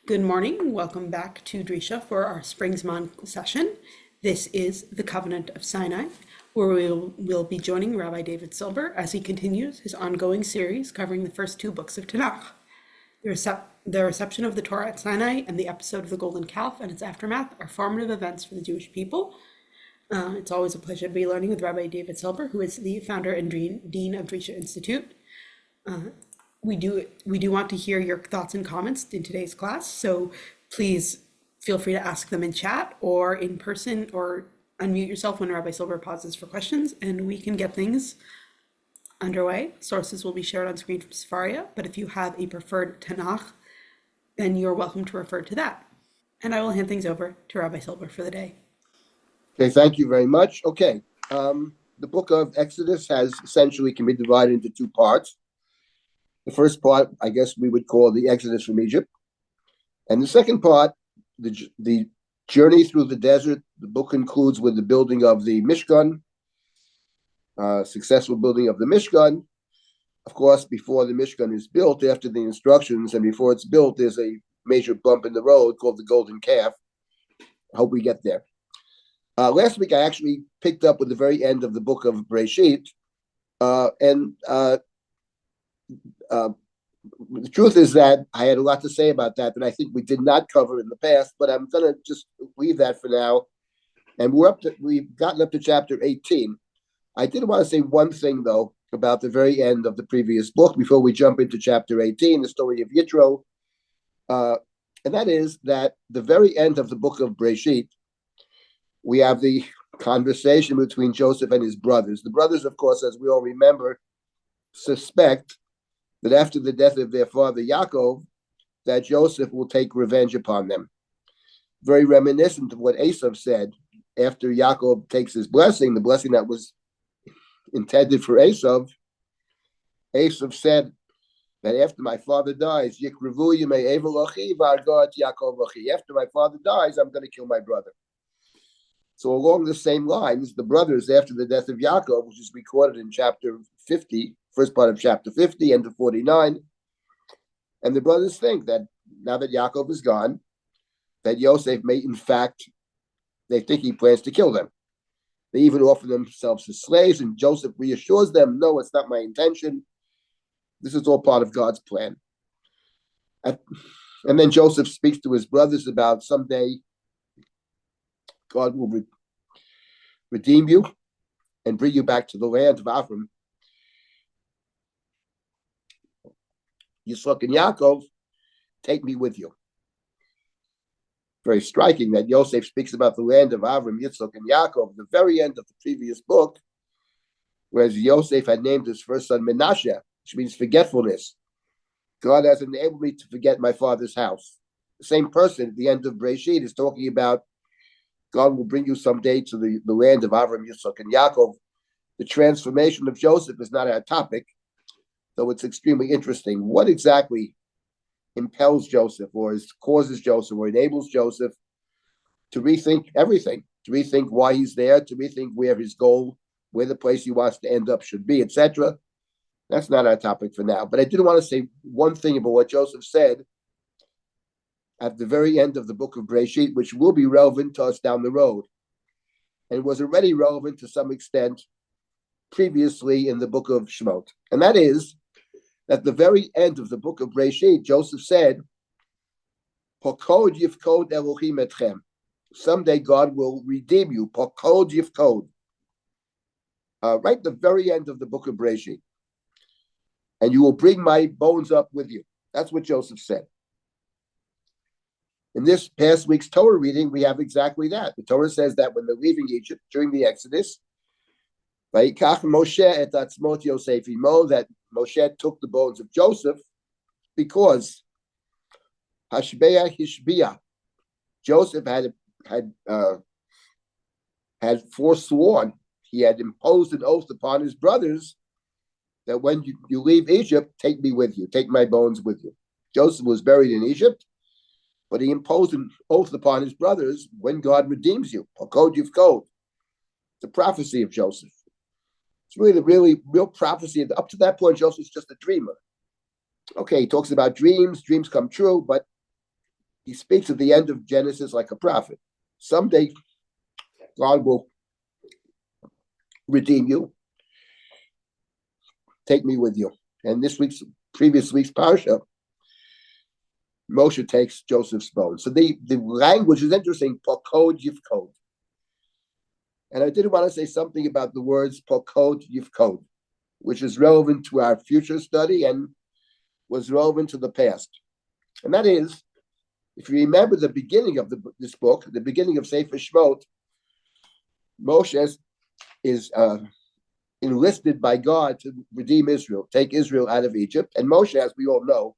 Good morning. Welcome back to Drisha for our Springsman session. This is the Covenant of Sinai, where we'll be joining Rabbi David Silber as he continues his ongoing series covering the first two books of Tanakh. The reception of the Torah at Sinai and the episode of the Golden Calf and its aftermath are formative events for the Jewish people. It's always a pleasure to be learning with Rabbi David Silber, who is the founder and dean of Drisha Institute. We do want to hear your thoughts and comments in today's class, so please feel free to ask them in chat or in person, or unmute yourself when Rabbi Silber pauses for questions, and we can get things underway. Sources will be shared on screen from Sefaria, but if you have a preferred Tanakh, then you're welcome to refer to that. And I will hand things over to Rabbi Silber for the day. Okay, thank you very much. Okay, the book of Exodus can be divided into two parts. The first part, I guess we would call the Exodus from Egypt. And the second part, the journey through the desert. The book concludes with the building of the Mishkan, successful building of the Mishkan. Of course, before the Mishkan is built, after the instructions and before it's built, there's a major bump in the road called the Golden Calf. I hope we get there. Last week, I actually picked up with the very end of the book of Breshit, the truth is that I had a lot to say about that I think we did not cover in the past, but I'm going to just leave that for now. And we've gotten up to chapter 18. I did want to say one thing, though, about the very end of the previous book before we jump into chapter 18, the story of Yitro. And that is that the very end of the book of Breshit, we have the conversation between Joseph and his brothers. The brothers, of course, as we all remember, suspect that after the death of their father Yaakov, that Joseph will take revenge upon them. Very reminiscent of what Esav said after Yaakov takes his blessing, the blessing that was intended for Esav. Esav said that after my father dies, after my father dies, I'm going to kill my brother. So along the same lines, the brothers, after the death of Yaakov, which is recorded in chapter 50, first part of chapter 50, end of 49, and the brothers think that now that Yaakov is gone, that Yosef may, in fact, they think he plans to kill them. They even offer themselves as slaves, and Joseph reassures them, no, it's not my intention. This is all part of God's plan. And then Joseph speaks to his brothers about someday God will redeem you and bring you back to the land of Avram. Yitzchak and Yaakov, take me with you. Very striking that Yosef speaks about the land of Avram, Yitzchak, and Yaakov at the very end of the previous book, whereas Yosef had named his first son Menashe, which means forgetfulness. God has enabled me to forget my father's house. The same person at the end of Breshit is talking about God will bring you someday to the land of Avram, Yitzchak, and Yaakov. The transformation of Joseph is not our topic, though it's extremely interesting. What exactly impels Joseph or causes Joseph or enables Joseph to rethink everything, to rethink why he's there, to rethink where his goal, where the place he wants to end up should be, etc. That's not our topic for now. But I did want to say one thing about what Joseph said at the very end of the book of Breshit, which will be relevant to us down the road. And was already relevant to some extent previously in the book of Shemot. And that is, at the very end of the book of Breshit, Joseph said, Pokod yifkod Elohim etchem. Someday God will redeem you. Pokod yifkod. Right at the very end of the book of Breshit. And you will bring my bones up with you. That's what Joseph said. In this past week's Torah reading, we have exactly that. The Torah says that when they're leaving Egypt during the Exodus, Vayikach Moshe et atzmot Yosef imo, that Moshe took the bones of Joseph because Hashbeah Hishbiah, Joseph had forsworn, he had imposed an oath upon his brothers that when you leave Egypt, take me with you, take my bones with you. Joseph was buried in Egypt, but he imposed an oath upon his brothers when God redeems you. Pakod Yivkod. The prophecy of Joseph. It's really the real prophecy. Up to that point, Joseph's just a dreamer. Okay, he talks about dreams. Dreams come true, but He speaks at the end of Genesis like a prophet. Someday, God will redeem you. Take me with you. And previous week's parsha, Moshe takes Joseph's bones. So the language is interesting. Pakod yifkod. And I did want to say something about the words pakod yifkod, which is relevant to our future study and was relevant to the past. And that is, if you remember the beginning of this book, the beginning of Sefer Shemot, Moshe is enlisted by God to redeem Israel, take Israel out of Egypt. And Moshe, as we all know,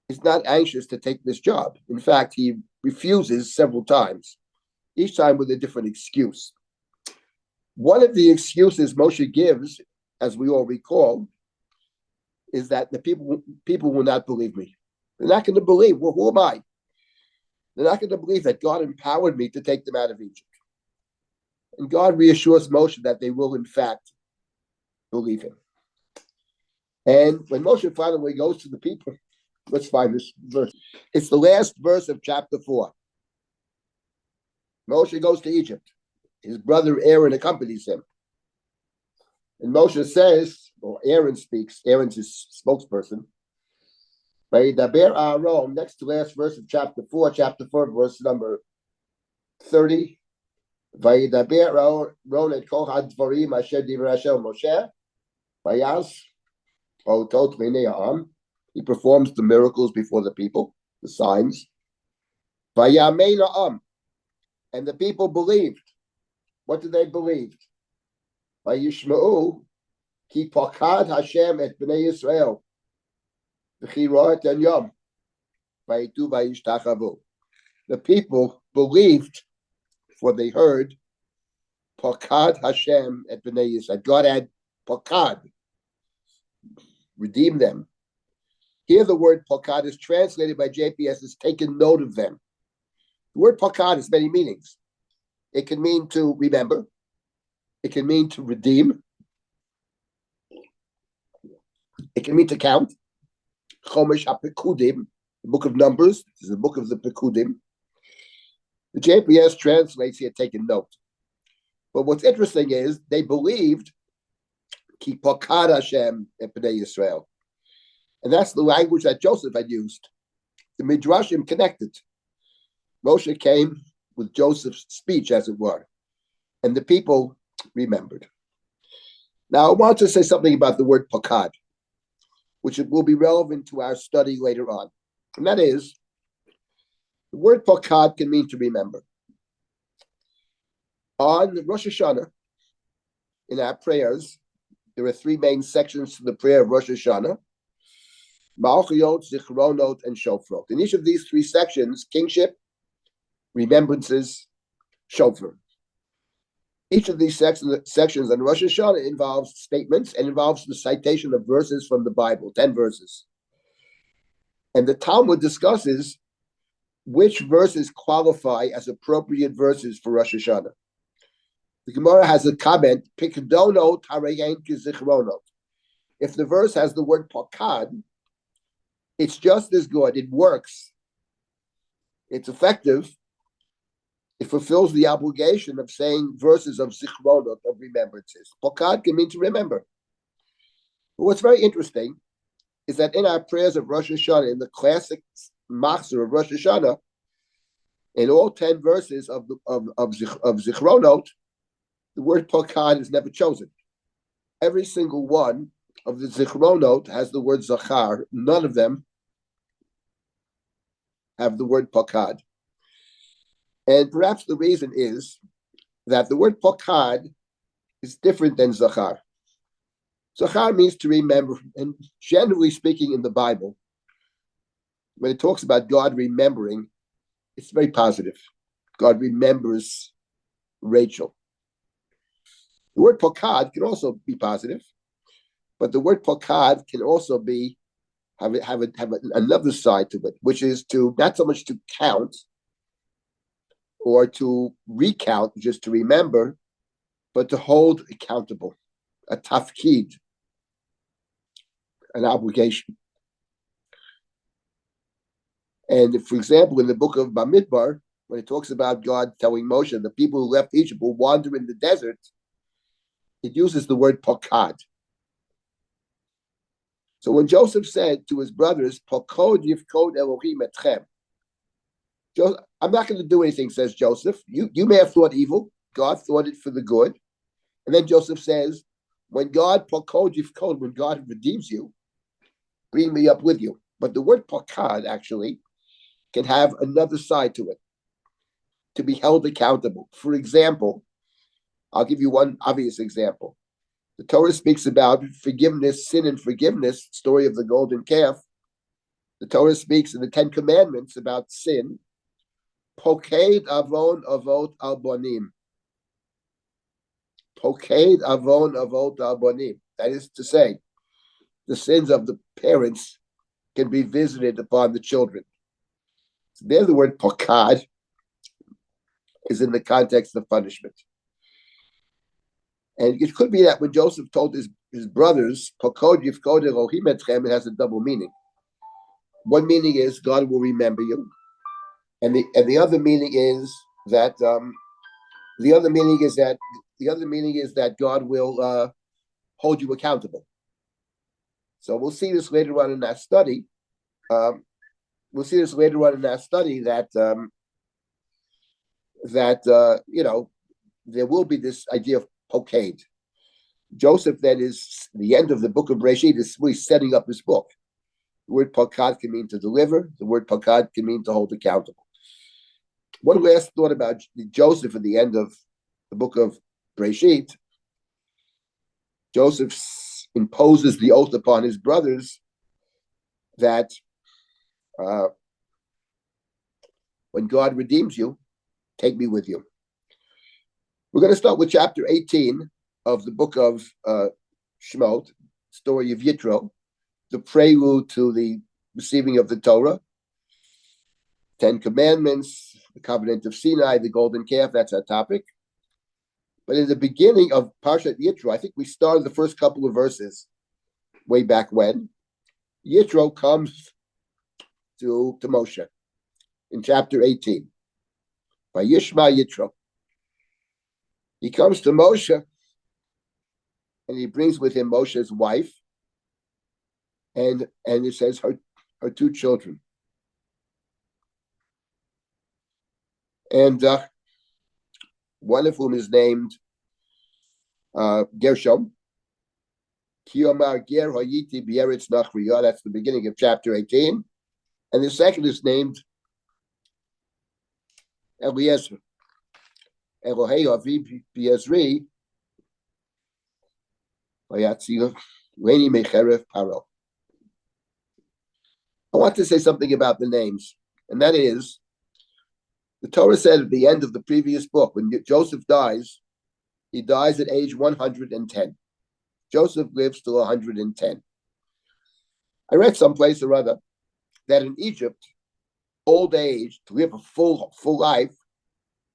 is not anxious to take this job. In fact, he refuses several times, each time with a different excuse. One of the excuses Moshe gives, as we all recall, is that the people will not believe me. They're not going to believe. Well, who am I? They're not going to believe that God empowered me to take them out of Egypt. And God reassures Moshe that they will, in fact, believe him. And when Moshe finally goes to the people, let's find this verse. It's the last verse of chapter 4. Moshe goes to Egypt. His brother Aaron accompanies him. And Moshe says, or Aaron speaks, Aaron's his spokesperson. Vayidaber Aaron, next to last verse of chapter 4, verse number 30. Vayidaber Aaron et kol hadvarim asher divrei Hashem Moshe. Vayas otot v'nei ha'am. He performs the miracles before the people, the signs. Vayamein ha'am. And the people believed. What did they believe? Vayishma'u ki pakad Hashem et bnei Yisrael. V'chirot and yom. Vayitu vayishtachavu. The people believed, for they heard pakad Hashem et bnei Yisrael. God had pakad, redeemed them. Here the word pakad is translated by JPS as taken note of them. The word pakad has many meanings. It can mean to remember. It can mean to redeem. It can mean to count. Chomesh HaPekudim, the book of Numbers, this is the book of the Pekudim. The JPS translates here, taken note. But what's interesting is they believed Ki pakad Hashem et bnei Yisrael. And that's the language that Joseph had used. The Midrashim connected. Moshe came with Joseph's speech, as it were, and the people remembered. Now, I want to say something about the word pakad, which will be relevant to our study later on. And that is, the word pakad can mean to remember. On Rosh Hashanah, in our prayers, there are three main sections to the prayer of Rosh Hashanah: Malchiyot, Zichronot, and Shofrot. In each of these three sections, kingship, remembrances, shofar. Each of these sections on Rosh Hashanah involves statements and involves the citation of verses from the Bible, 10 verses. And the Talmud discusses which verses qualify as appropriate verses for Rosh Hashanah. The Gemara has a comment, Pikdonot hareyen kizichronot. If the verse has the word pakad, it's just as good. It works. It's effective. It fulfills the obligation of saying verses of zichronot, of remembrances. Pakad can mean to remember. But what's very interesting is that in our prayers of Rosh Hashanah, in the classic machzor of Rosh Hashanah, in all 10 verses of zichronot, the word pakad is never chosen. Every single one of the zichronot has the word zachar. None of them have the word pakad. And perhaps the reason is that the word pakad is different than zachar. Zachar means to remember, and generally speaking in the Bible, when it talks about God remembering, it's very positive. God remembers Rachel. The word pakad can also be positive, but the word pakad can also be have another side to it, which is to not so much to count or to recount, just to remember, but to hold accountable, a tafkid, an obligation. And for example, in the book of Bamidbar, when it talks about God telling Moshe, the people who left Egypt will wander in the desert, it uses the word pakad. So when Joseph said to his brothers, pakod yifkod Elohim etchem, I'm not going to do anything, says Joseph. You may have thought evil. God thought it for the good. And then Joseph says, when God pakod yifkod, when God redeems you, bring me up with you. But the word pakad actually can have another side to it, to be held accountable. For example, I'll give you one obvious example. The Torah speaks about forgiveness, sin and forgiveness, story of the golden calf. The Torah speaks in the Ten Commandments about sin. Poked avon avot al bonim. Poked avon avot al bonim. That is to say, the sins of the parents can be visited upon the children. So there the word pokad is in the context of punishment. And it could be that when Joseph told his brothers, pakod yifkod Elohim etchem, it has a double meaning. One meaning is God will remember you. And the other meaning is that God will hold you accountable. So we'll see this later on in that study. That there will be this idea of pokad. Joseph then is the end of the book of Bereshit is really setting up his book. The word pakad can mean to deliver. The word pakad can mean to hold accountable. One last thought about Joseph at the end of the book of Bereshit. Joseph imposes the oath upon his brothers that when God redeems you, take me with you. We're going to start with chapter 18 of the book of Shemot, story of Yitro, the prelude to the receiving of the Torah, 10 Commandments, the covenant of Sinai, the golden calf, that's our topic. But in the beginning of Parshat Yitro, I think we started the first couple of verses way back when. Yitro comes to Moshe in chapter 18. By Yishma Yitro. He comes to Moshe and he brings with him Moshe's wife and it says her two children. And one of whom is named Gershom. Kiyomar Ger Hayiti B'Eretz Nachriya. That's the beginning of chapter 18. And the second is named Eliezer. Elohei Avi B'Ezri Vayatzil Reini Mecherev Paro. I want to say something about the names, and that is, the Torah said at the end of the previous book, when Joseph dies, he dies at age 110. Joseph lives till 110. I read someplace or other that in Egypt, old age, to live a full life,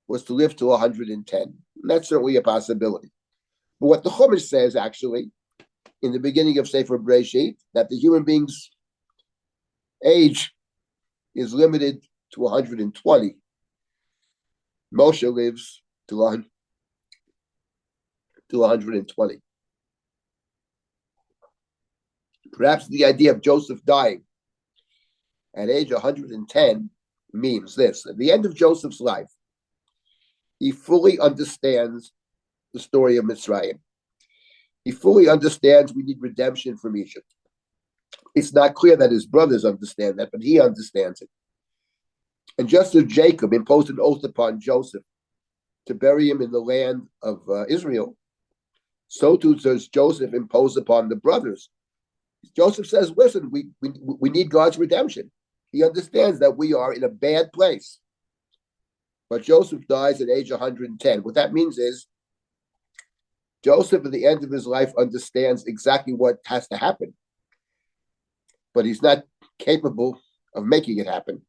was to live to 110. And that's certainly a possibility. But what the Chumash says, actually, in the beginning of Sefer Bereshit, that the human being's age is limited to 120. Moshe lives to 120. Perhaps the idea of Joseph dying at age 110 means this. At the end of Joseph's life, he fully understands the story of Mitzrayim. He fully understands we need redemption from Egypt. It's not clear that his brothers understand that, but he understands it. And just as Jacob imposed an oath upon Joseph to bury him in the land of Israel, so too does Joseph impose upon the brothers. Joseph says, listen, we need God's redemption. He understands that we are in a bad place. But Joseph dies at age 110. What that means is Joseph at the end of his life understands exactly what has to happen, but he's not capable of making it happen.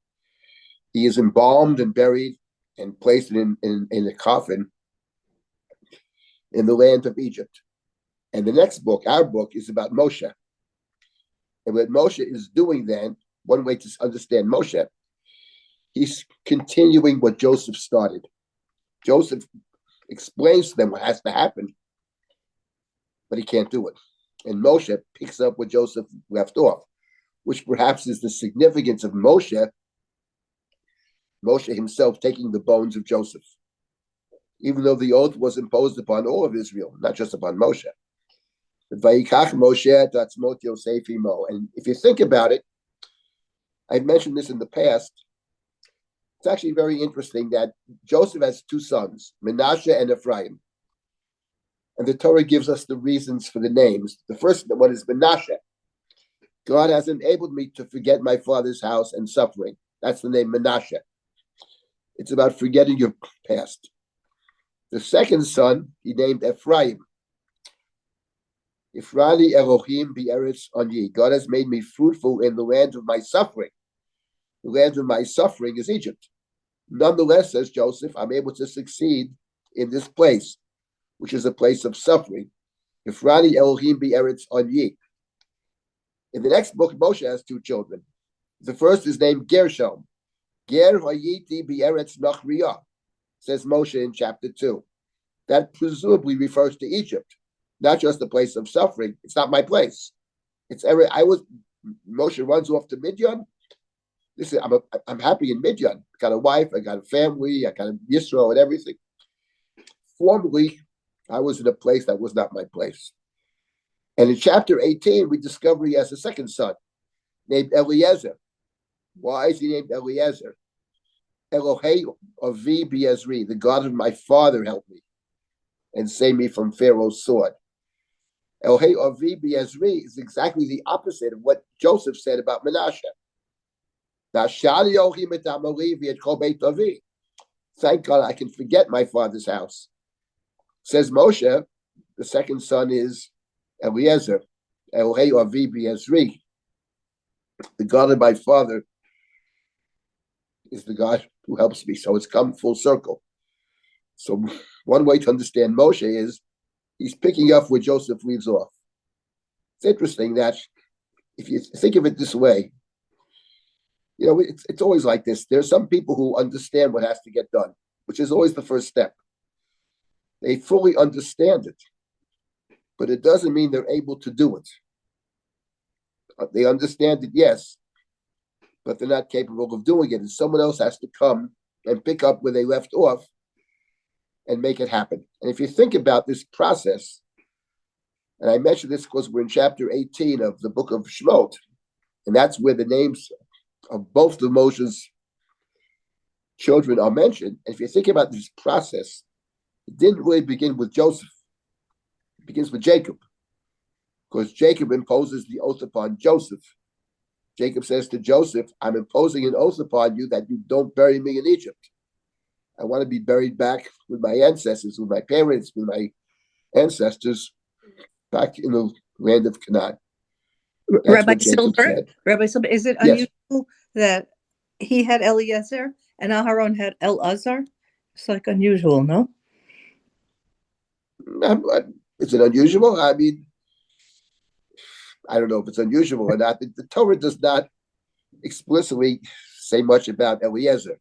He is embalmed and buried and placed in a coffin in the land of Egypt. And the next book, our book, is about Moshe. And what Moshe is doing then, one way to understand Moshe, He's continuing what Joseph started. Joseph explains to them what has to happen, but he can't do it. And Moshe picks up what Joseph left off, which perhaps is the significance of Moshe himself taking the bones of Joseph, even though the oath was imposed upon all of Israel, not just upon Moshe. Vayikach Moshe tatzmot Yosef imo. And if you think about it, I've mentioned this in the past. It's actually very interesting that Joseph has two sons, Menashe and Ephraim. And the Torah gives us the reasons for the names. The first one is Menashe. God has enabled me to forget my father's house and suffering. That's the name Menashe. It's about forgetting your past. The second son, he named Ephraim. Ifrani Elohim Be'eretz Ani. God has made me fruitful in the land of my suffering. The land of my suffering is Egypt. Nonetheless, says Joseph, I'm able to succeed in this place, which is a place of suffering. Ifrani Elohim Be'eretz Ani. In the next book, Moshe has two children. The first is named Gershom. Ger Hayiti Be'eretz Nachriya, says Moshe in chapter 2. That presumably refers to Egypt, not just the place of suffering. It's not my place. Moshe runs off to Midian. Listen, I'm happy in Midian. I got a wife, I got a family, I got a Yisro and everything. Formerly, I was in a place that was not my place. And in chapter 18, we discover he has a second son named Eliezer. Why is he named Eliezer? Elohei Avi Be'ezri, the God of my father, help me and save me from Pharaoh's sword. Elohei Avi Be'ezri is exactly the opposite of what Joseph said about Menashe. Thank God I can forget my father's house. Says Moshe, the second son is Eliezer. Elohei Avi Be'ezri. The God of my father is the God who helps me. So it's come full circle. So one way to understand Moshe is he's picking up where Joseph leaves off. It's interesting that if you think of it this way, it's always like this. There's some people who understand what has to get done, which is always the first step. They fully understand it, but it doesn't mean they're able to do it. They understand it, yes, but they're not capable of doing it. And someone else has to come and pick up where they left off and make it happen. And if you think about this process, and I mention this because we're in chapter 18 of the book of Shemot, and that's where the names of both of Moshe's children are mentioned. And if you think about this process, it didn't really begin with Joseph. It begins with Jacob, because Jacob imposes the oath upon Joseph. Jacob says to Joseph, I'm imposing an oath upon you that you don't bury me in Egypt. I want to be buried back with my ancestors, with my parents, with my ancestors back in the land of Canaan. That's Rabbi what Jacob Silber, said. Rabbi Silber, is it Yes. unusual that he had Eliezer and Aharon had Elazar? It's like unusual, no? Is it unusual? I mean, I don't know if it's unusual or not. The Torah does not explicitly say much about Eliezer.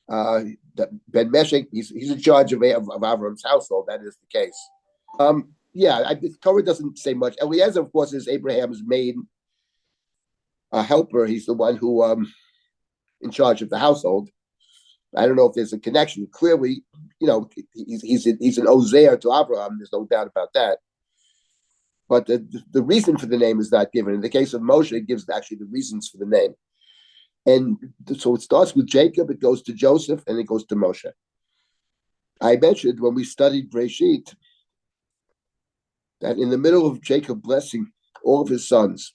Ben Meshach, he's in charge of Avram's household. That is the case. The Torah doesn't say much. Eliezer, of course, is Abraham's main helper. He's the one who in charge of the household. I don't know if there's a connection. Clearly, he's an Ozer to Abraham. There's no doubt about that. But the reason for the name is not given. In the case of Moshe, it gives actually the reasons for the name. And so it starts with Jacob, it goes to Joseph, and it goes to Moshe. I mentioned when we studied Breshit that in the middle of Jacob blessing all of his sons,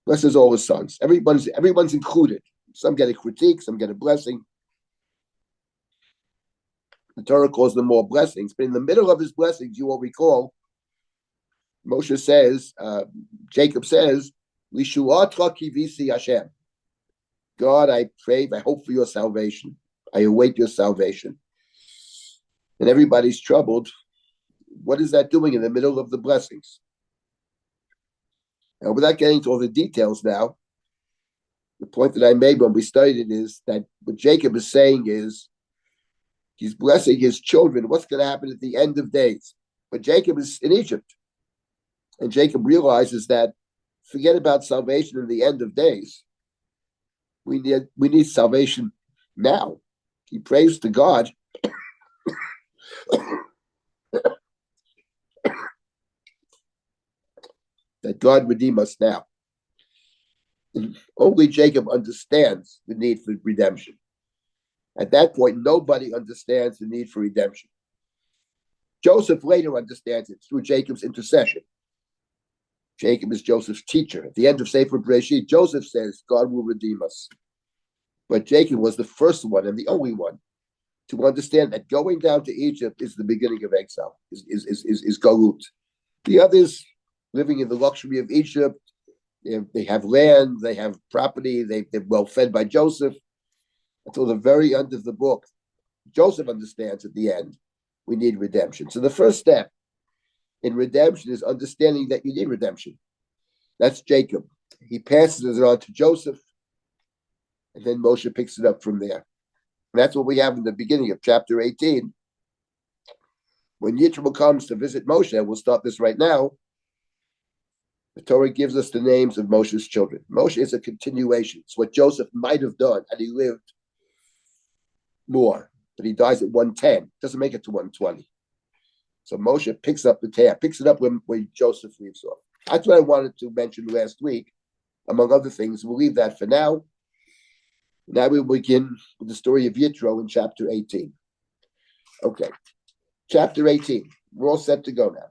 blesses all his sons. Everyone's included. Some get a critique, some get a blessing. The Torah calls them all blessings. But in the middle of his blessings, you will recall, Moshe says, Jacob says, Lishuatcha kivisi Hashem. God, I pray, I hope for your salvation. I await your salvation. And everybody's troubled. What is that doing in the middle of the blessings? Now, without getting into all the details now, The point that I made when we studied it is that what Jacob is saying is he's blessing his children. What's going to happen at the end of days? But Jacob is in Egypt. And Jacob realizes that forget about salvation in the end of days. We need salvation now. He prays to God that God redeem us now. And only Jacob understands the need for redemption. At that point, nobody understands the need for redemption. Joseph later understands it through Jacob's intercession. Jacob is Joseph's teacher. At the end of Sefer Bereshit, Joseph says, God will redeem us. But Jacob was the first one and the only one to understand that going down to Egypt is the beginning of exile, is galut. The others living in the luxury of Egypt, they have land, they have property, they're well fed by Joseph. Until the very end of the book, Joseph understands at the end, we need redemption. So the first step in redemption is understanding that you need redemption. That's Jacob. He passes it on to Joseph, and then Moshe picks it up from there. And that's what we have in the beginning of chapter 18. When Yitro comes to visit Moshe, we'll start this right now, the Torah gives us the names of Moshe's children. Moshe is a continuation. It's what Joseph might have done had he lived more, but he dies at 110, doesn't make it to 120. So Moshe picks up the tab, picks it up where Joseph leaves off. That's what I wanted to mention last week, among other things. We'll leave that for now. Now we will begin with the story of Yitro in chapter 18. Okay, chapter 18. We're all set to go now.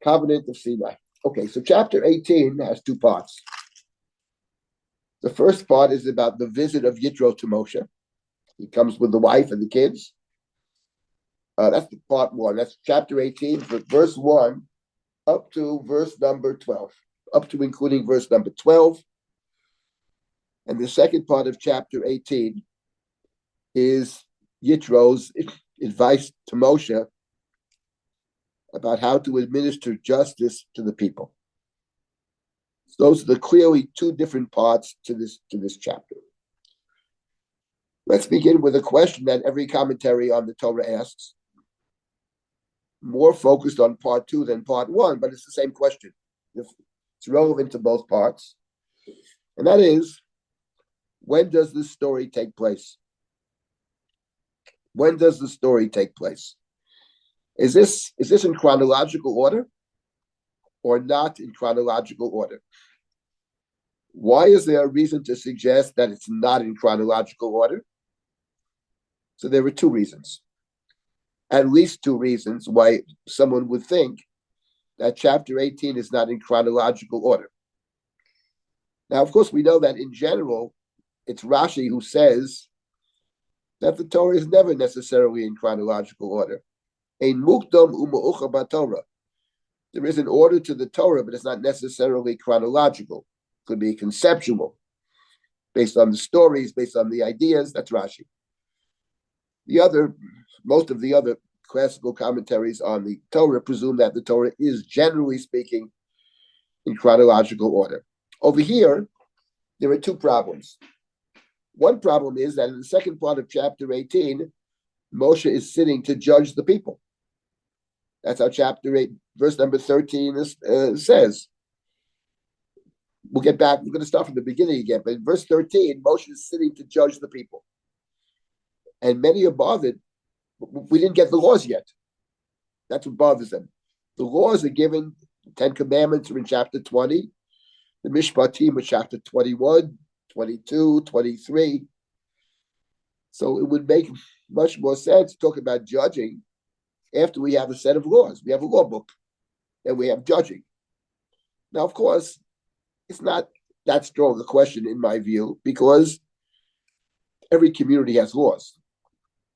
Covenant of Sinai. Okay, so chapter 18 has two parts. The first part is about the visit of Yitro to Moshe. He comes with the wife and the kids. That's the part one. That's chapter 18, verse 1 up to verse number 12, up to including verse number 12. And the second part of chapter 18 is Yitro's advice to Moshe about how to administer justice to the people. So those are the clearly two different parts to this chapter. Let's begin with a question that every commentary on the Torah asks, more focused on part 2 than part 1, but it's the same question. It's relevant to both parts. And that is, when does this story take place? When does the story take place? Is this in chronological order or not in chronological order? Why is there a reason to suggest that it's not in chronological order? So there are two reasons, at least two reasons why someone would think that chapter 18 is not in chronological order. Now, of course, we know that in general, it's Rashi who says that the Torah is never necessarily in chronological order. Ein mukdam u'ma'ucha b'Torah. There is an order to the Torah, but it's not necessarily chronological. It could be conceptual, based on the stories, based on the ideas. That's Rashi. Most of the other classical commentaries on the Torah presume that the Torah is, generally speaking, in chronological order. Over here, there are two problems. One problem is that in the second part of chapter 18, Moshe is sitting to judge the people. That's how chapter 8, verse number 13 says. We'll get back, we're going to start from the beginning again, but in verse 13, Moshe is sitting to judge the people. And many are bothered. We didn't get the laws yet. That's what bothers them. The laws are given, the 10 Commandments are in chapter 20, the Mishpatim are chapter 21, 22, 23. So it would make much more sense to talk about judging after we have a set of laws. We have a law book, and we have judging. Now, of course, it's not that strong a question in my view, because every community has laws,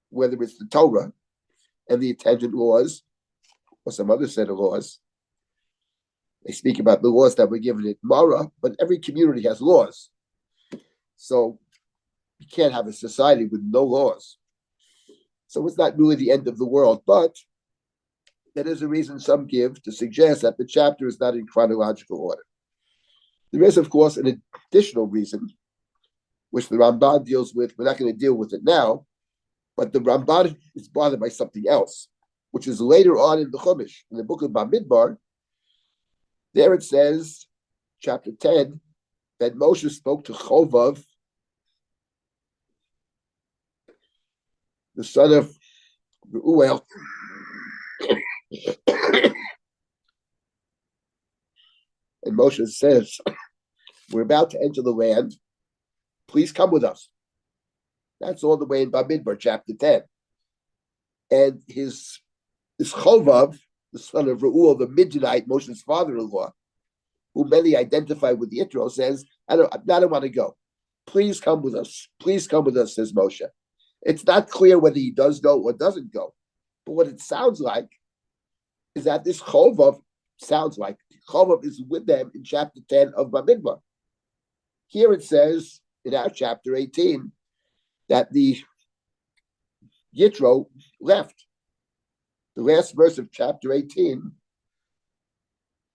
whether it's the Torah and the attendant laws or some other set of laws. They speak about the laws that were given at Mara, but every community has laws. So you can't have a society with no laws. So it's not really the end of the world, but that is a reason some give to suggest that the chapter is not in chronological order. There is, of course, an additional reason, which the Ramban deals with. We're not going to deal with it now, but the Ramban is bothered by something else, which is later on in the Chumash, in the book of Bamidbar. There it says, chapter 10, that Moshe spoke to Chovav, the son of Reuel. And Moshe says, we're about to enter the land. Please come with us. That's all the way in Bamidbar, chapter 10. And his Chovav, the son of Reuel, the Midianite, Moshe's father-in-law, who many identify with Yitro, says, I don't want to go. Please come with us. Please come with us, says Moshe. It's not clear whether he does go or doesn't go. But what it sounds like is that this Chovav is with them in chapter 10 of Bamidbar. Here it says, in our chapter 18, that the Yitro left. The last verse of chapter 18,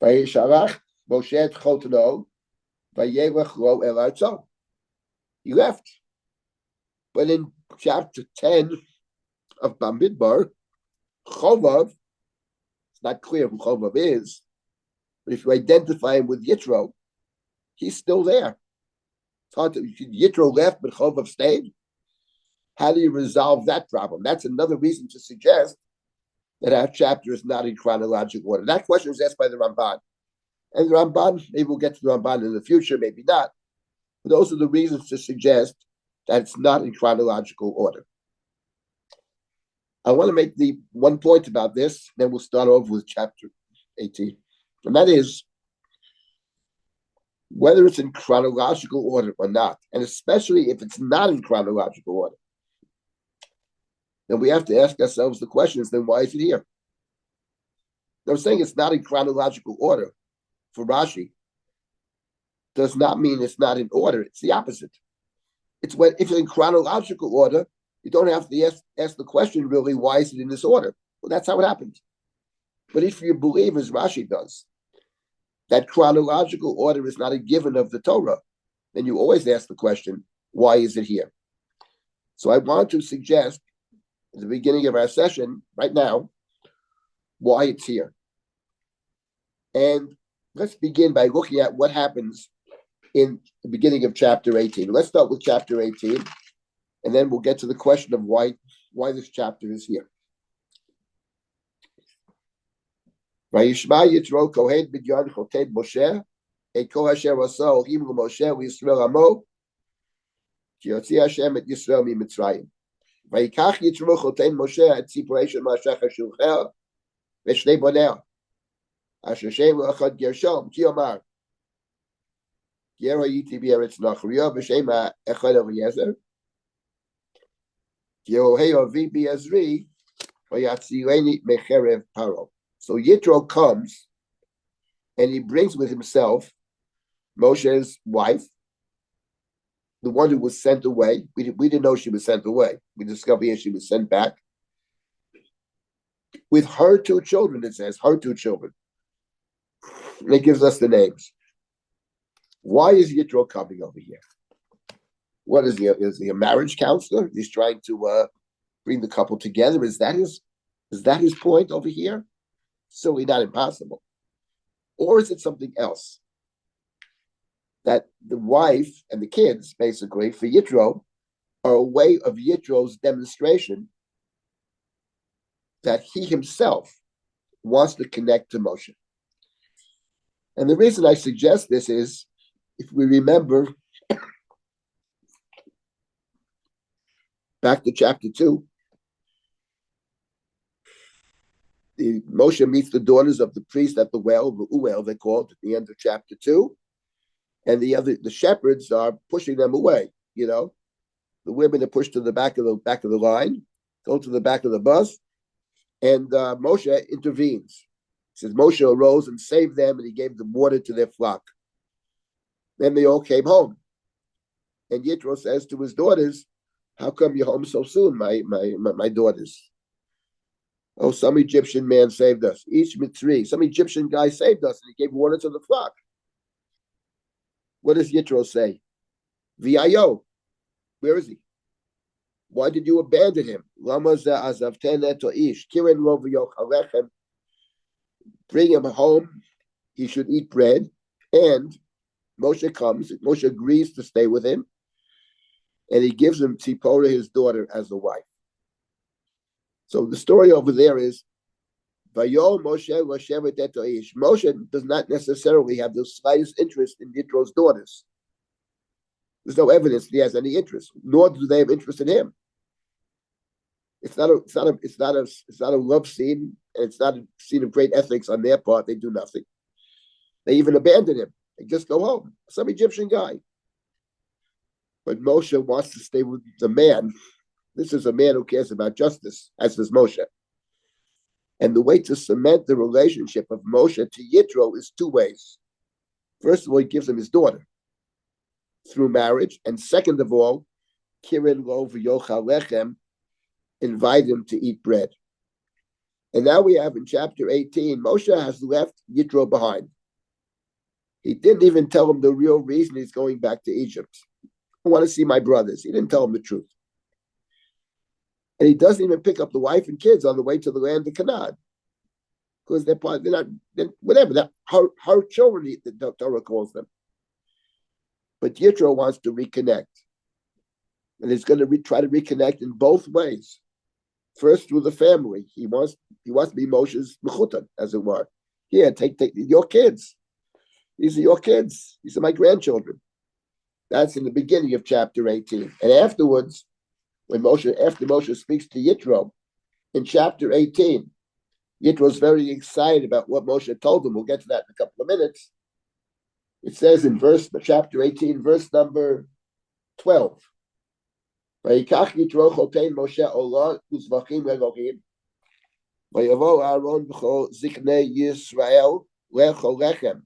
Vayishalach Moshe et chotno, vayelech lo el artzo. He left. But in chapter 10 of Bamidbar, Chovav, it's not clear who Chovav is, but if you identify him with Yitro, he's still there. It's hard to, Yitro left, but Chovav stayed. How do you resolve that problem? That's another reason to suggest that our chapter is not in chronological order. That question was asked by the Ramban. And the Ramban, maybe we'll get to the Ramban in the future, maybe not. But those are the reasons to suggest that it's not in chronological order. I want to make the one point about this, then we'll start over with chapter 18. And that is, whether it's in chronological order or not, and especially if it's not in chronological order, then we have to ask ourselves the questions, then why is it here? I'm saying it's not in chronological order for Rashi does not mean it's not in order. It's the opposite. It's when if it's in chronological order, you don't have to ask the question really, why is it in this order? Well, that's how it happens. But if you believe, as Rashi does, that chronological order is not a given of the Torah, then you always ask the question, why is it here? So I want to suggest at the beginning of our session right now why it's here. And let's begin by looking at what happens in the beginning of chapter 18. Let's start with chapter 18, and then we'll get to the question of why this chapter is here. Vayishma Yitro Kohen B'Yan Choted Moshe Et Kol Asher Asa Elohim L'Moshe L'Yisrael Amo Ki Yotzi Hashem Et Yisrael MiMitzrayim Vayikach Yitro Choten Moshe Et Tziporei Shel Mashach HaShulchel V'Shnei Bonea Asher Shem L'Achad Gershom Ki Omar Ger Hayiti B'Eretz Nachriya V'Shem Echad Eliezer Ki Ohei Ovi B'Ezri Vayatzileni Mecherev Paro. So Yitro comes and he brings with himself Moshe's wife, the one who was sent away. We didn't know she was sent away. We discovered here she was sent back. With her two children, it says, her two children. And it gives us the names. Why is Yitro coming over here? What is he? Is he a marriage counselor? He's trying to bring the couple together. Is that his point over here? Certainly not impossible. Or is it something else? That the wife and the kids, basically, for Yitro, are a way of Yitro's demonstration that he himself wants to connect to Moshe. And the reason I suggest this is, if we remember back to chapter 2, Moshe meets the daughters of the priest at the well, Reuel, they called at the end of chapter 2, and the shepherds are pushing them away. You know, the women are pushed to the back of the line, go to the back of the bus, and Moshe intervenes. He says Moshe arose and saved them, and he gave them water to their flock. Then they all came home, and Yitro says to his daughters, "How come you're home so soon, my daughters?" Oh, some Egyptian man saved us. Each Mitzri, some Egyptian guy saved us, and he gave water to the flock. What does Yitro say? V'ayo, where is he? Why did you abandon him? Lama ze'azavtene to'ish, kirin lo v'yochalechem. Bring him home. He should eat bread. And Moshe comes. Moshe agrees to stay with him. And he gives him Tzipporah, his daughter, as a wife. So the story over there is, Vayo Moshe Lashevet et To'ish. Moshe does not necessarily have the slightest interest in Yitro's daughters. There's no evidence that he has any interest, nor do they have interest in him. It's not a love scene, and it's not a scene of great ethics on their part. They do nothing. They even abandon him. They just go home. Some Egyptian guy. But Moshe wants to stay with the man. This is a man who cares about justice, as does Moshe. And the way to cement the relationship of Moshe to Yitro is two ways. First of all, he gives him his daughter through marriage. And second of all, Kirin Lo V'yochal Lechem, invite him to eat bread. And now we have in chapter 18, Moshe has left Yitro behind. He didn't even tell him the real reason he's going back to Egypt. I want to see my brothers. He didn't tell him the truth. And he doesn't even pick up the wife and kids on the way to the land of Canaan. Because they're not, whatever, that her children, the Torah calls them. But Yitro wants to reconnect. And he's going to try to reconnect in both ways. First, through the family. He wants to be Moshe's mechutan, as it were. Here, take your kids. These are your kids. These are my grandchildren. That's in the beginning of chapter 18. And afterwards, after Moshe speaks to Yitro, in chapter 18, Yitro's very excited about what Moshe told him. We'll get to that in a couple of minutes. It says in chapter 18, verse number 12. Vayikach Yitro chotein Moshe olah uzvachim le'Elohim. Vayavo Aaron b'chol ziknei Yisrael le'chol lechem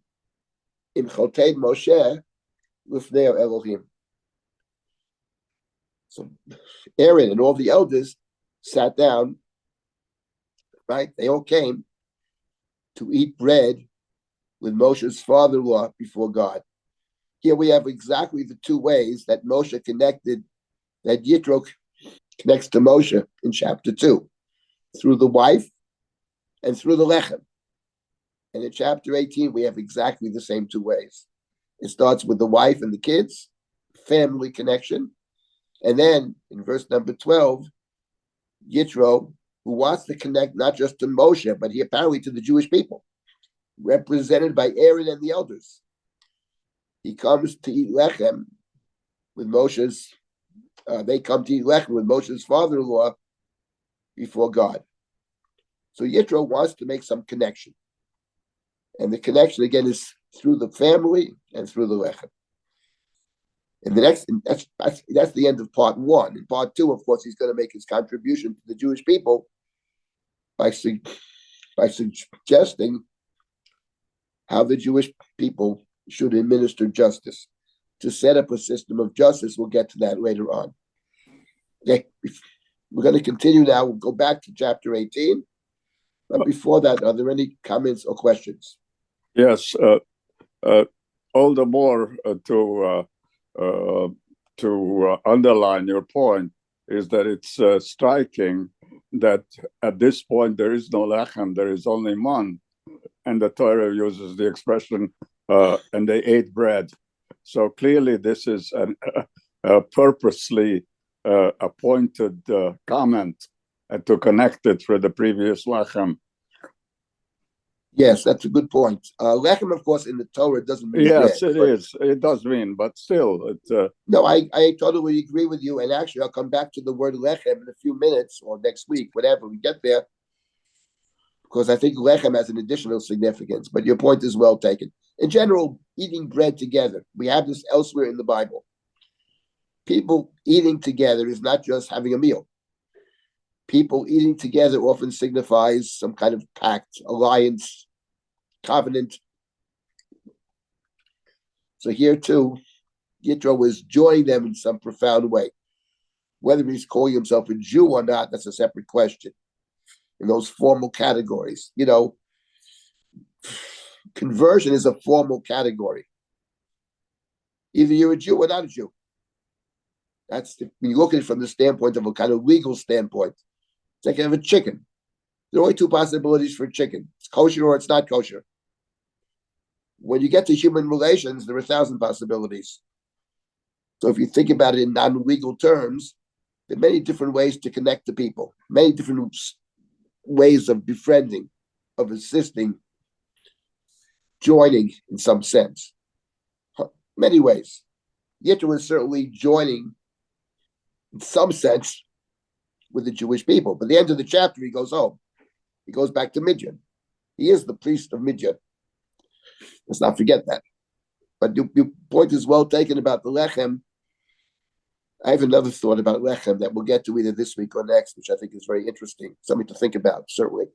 im chotein Moshe l'fnei Elohim. So Aaron and all the elders sat down, right? They all came to eat bread with Moshe's father-in-law before God. Here we have exactly the two ways that Moshe connected, that Yitro connects to Moshe in chapter 2, through the wife and through the lechem. And in chapter 18, we have exactly the same two ways. It starts with the wife and the kids, family connection. And then in verse number 12, Yitro, who wants to connect not just to Moshe, but he apparently to the Jewish people, represented by Aaron and the elders. He comes to eat lechem with Moshe's, they come to eat lechem with Moshe's father-in-law before God. So Yitro wants to make some connection. And the connection, again, is through the family and through the lechem. And that's the end of part 1. In part 2, of course, he's going to make his contribution to the Jewish people by suggesting how the Jewish people should administer justice. To set up a system of justice, we'll get to that later on. Okay, we're going to continue now. We'll go back to chapter 18. But before that, are there any comments or questions? Yes, all the more to underline your point is that it's striking that at this point there is no lechem, there is only man, and the Torah uses the expression and they ate bread. So clearly this is a purposely appointed comment to connect it with the previous lechem. Yes, that's a good point. Lechem, of course, in the Torah doesn't mean yes, bread. It is. It does mean, but still. No, I totally agree with you. And actually, I'll come back to the word lechem in a few minutes or next week, whenever we get there, because I think lechem has an additional significance. But your point is well taken. In general, eating bread together, we have this elsewhere in the Bible. People eating together is not just having a meal. People eating together often signifies some kind of pact, alliance, covenant. So here too, Yitro was joining them in some profound way. Whether he's calling himself a Jew or not, that's a separate question. In those formal categories, conversion is a formal category. Either you're a Jew or not a Jew. When you look at it from the standpoint of a kind of legal standpoint, it's like you have a chicken. There are only two possibilities for a chicken. It's kosher or it's not kosher. When you get to human relations, there are 1,000 possibilities. So if you think about it in non-legal terms, there are many different ways to connect to people, many different ways of befriending, of assisting, joining in some sense. Many ways. Yitro is certainly joining in some sense with the Jewish people. But at the end of the chapter, he goes home. He goes back to Midian. He is the priest of Midian. Let's not forget that. But your point is well taken about the lechem. I have another thought about lechem that we'll get to either this week or next, which I think is very interesting. Something to think about, certainly.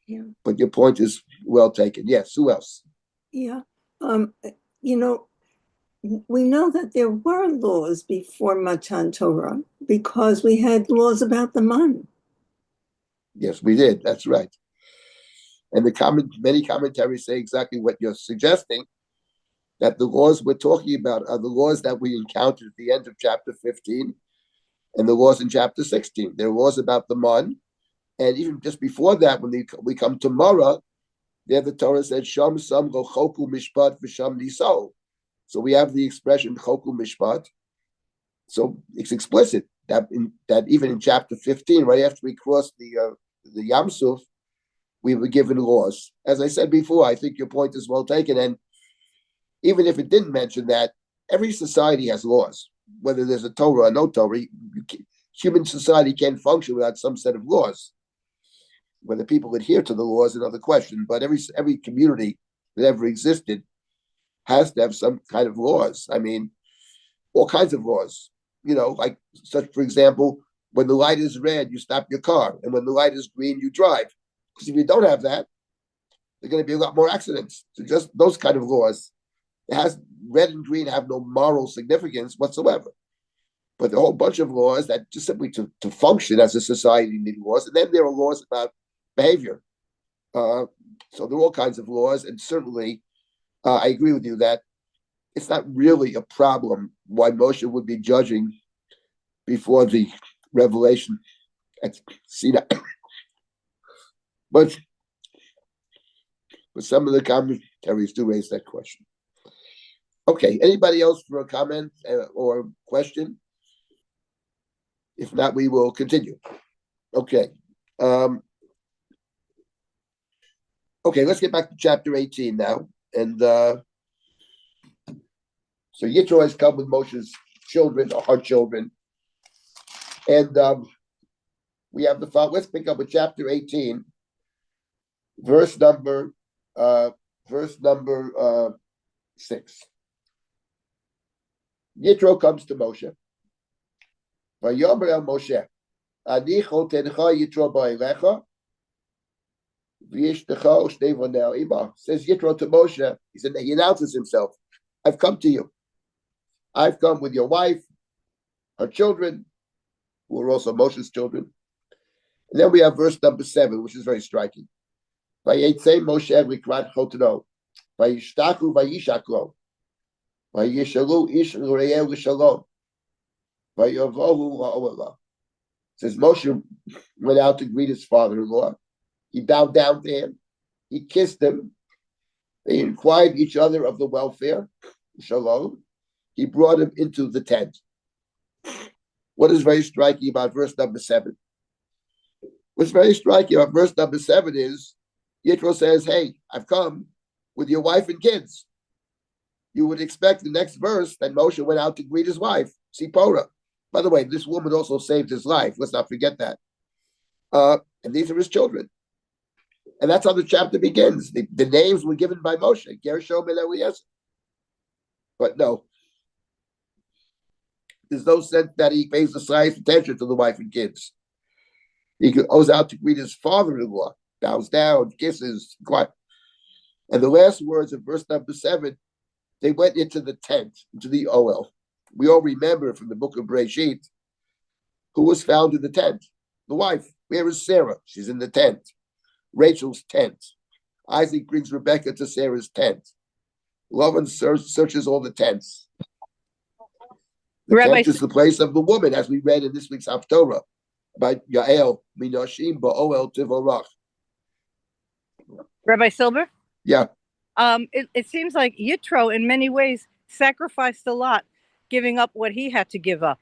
Yeah. But your point is well taken. Yes, who else? Yeah. We know that there were laws before Matan Torah because we had laws about the man. Yes, we did. That's right. And many commentaries say exactly what you're suggesting, that the laws we're talking about are the laws that we encountered at the end of chapter 15 and the laws in chapter 16. There are laws about the man. And even just before that, when we come to Mara, there the Torah said, Sham Sam Go Choku Mishpat V'Sham Nisau. So we have the expression Choku Mishpat. So it's explicit that even in chapter 15, right after we crossed the Yam Suf, we were given laws. As I said before, I think your point is well taken. And even if it didn't mention that, every society has laws, whether there's a Torah or no Torah. Human society can't function without some set of laws. Whether people adhere to the laws is another question, but every community that ever existed has to have some kind of laws. I mean, all kinds of laws. Like such, for example, when the light is red, you stop your car, and when the light is green, you drive. Because if you don't have that, there are going to be a lot more accidents. So just those kind of laws. Red and green have no moral significance whatsoever. But a whole bunch of laws that just simply to function as a society need laws. And then there are laws about behavior. So there are all kinds of laws. And certainly, I agree with you that it's not really a problem why Moshe would be judging before the revelation at Sinai. But some of the commentaries do raise that question. Okay, anybody else for a comment or question? If not, we will continue. Okay. Okay, let's get back to chapter 18 now. And so Yitro has come with Moshe's children, or her children. And we have the file. Let's pick up with chapter 18, verse number 6. Yitro comes to Moshe. Vayomer el Moshe, Ani chotencha Yitro ba'elecha, v'yishtecha u'shnei vonei ima. Says Yitro to Moshe. He announces himself. I've come to you. I've come with your wife, her children, who are also Moshe's children. And then we have verse number 7, which is very striking. Vayetzei Moshe likrat choteno, vayishtachu vayishaklo, vayishalu ish l're'eh l'shalom, vayovohu la'olah. Says Moshe went out to greet his father-in-law. He bowed down to him. He kissed him. They inquired each other of the welfare, shalom. He brought him into the tent. What is very striking about verse number 7? What's very striking about verse number 7 is Yitro says, hey, I've come with your wife and kids. You would expect the next verse that Moshe went out to greet his wife, Sipporah. By the way, this woman also saved his life. Let's not forget that. And these are his children. And that's how the chapter begins. The names were given by Moshe, Gershom and Eliezer. But no, there's no sense that he pays the slightest attention to the wife and kids. He goes out to greet his father-in-law, bows down, kisses, quiet. And the last words of verse number 7, they went into the tent, into the Ohel. We all remember from the book of Bereshit who was found in the tent. The wife. Where is Sarah? She's in the tent. Rachel's tent. Isaac brings Rebekah to Sarah's tent. Lavan searches all the tents. The Rabbi, tent is the place of the woman, as we read in this week's Haftorah about Yael Minoshim Ba'oel Tivorach. Rabbi Silber, Yeah, it seems like Yitro, in many ways, sacrificed a lot, giving up what he had to give up.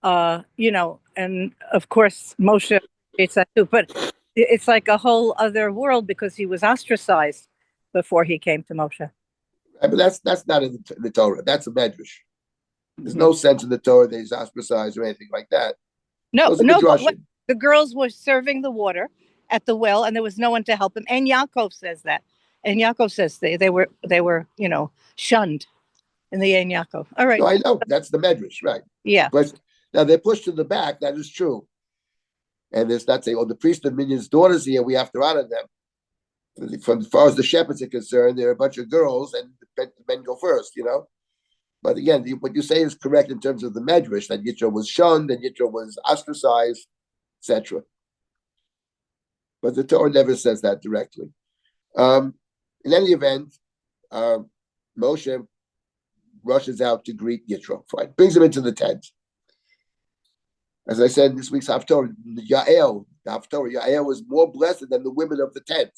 And of course, Moshe hates that too. But it's like a whole other world because he was ostracized before he came to Moshe. but that's not in the Torah. That's a medrash. There's Mhm. no sense in the Torah that he's ostracized or anything like that. No, Those are no. But midrashim. the girls were serving the water at the well, and there was no one to help them. And Yaakov says that. And Yaakov says they were shunned in the Ein Yaakov. All right. No, I know that's the medrash, right? Yeah. But now they're pushed to the back. That is true. And there's not saying, "Oh, the priest of Minyan's daughters here. We have to honor them." From as far as the shepherds are concerned, there are a bunch of girls, and the men go first. But again, what you say is correct in terms of the medrash that Yitro was shunned and Yitro was ostracized, etc. But the Torah never says that directly. In any event, Moshe rushes out to greet Yitro. Fine, brings him into the tent. As I said in this week's Haftorah, Yael, the Haftorah, Yael was more blessed than the women of the tent.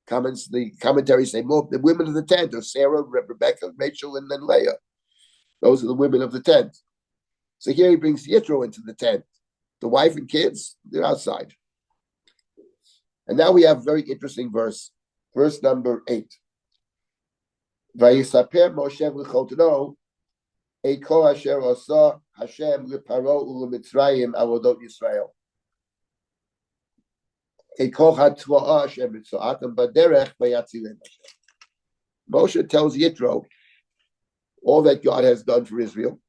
The commentaries say more the women of the tent are Sarah, Rebecca, Rachel, and then Leah. Those are the women of the tent. So here he brings Yitro into the tent. The wife and kids, they're outside. And now we have a very interesting verse number 8. Vayisaper Moshe v'chotno et kol asher asa Hashem leparo u'lemitzrayim avodot Yisrael. Et kol hatva'ah asher mitzoatam baderech vayatzilem. Moshe tells Yitro all that God has done for Israel,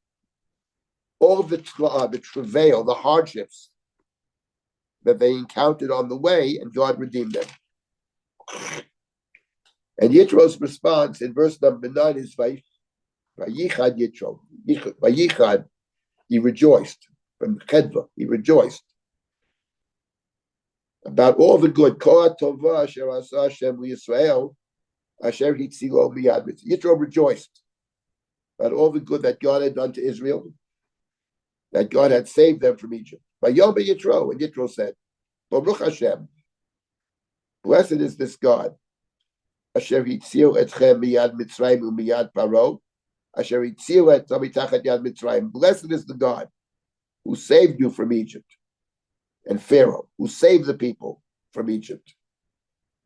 all the travail, the hardships that they encountered on the way, and God redeemed them. And Yitro's response in verse number 9 is Vayichad Yitro. Vayichad, he rejoiced. From Chedva, he rejoiced about all the good. Kol tova asher asa Hashem liYisrael, asher hitzilo miyad mitzvah. Yitro rejoiced about all the good that God had done to Israel, that God had saved them from Egypt. Vayom Yitro, and Yitro said, Baruch Hashem, blessed is this God, asher hitzil etchem miyad Mitzrayim u'miyad Paro, asher hitzil et mitachat yad Mitzrayim. Blessed is the God who saved you from Egypt, and Pharaoh, who saved the people from Egypt.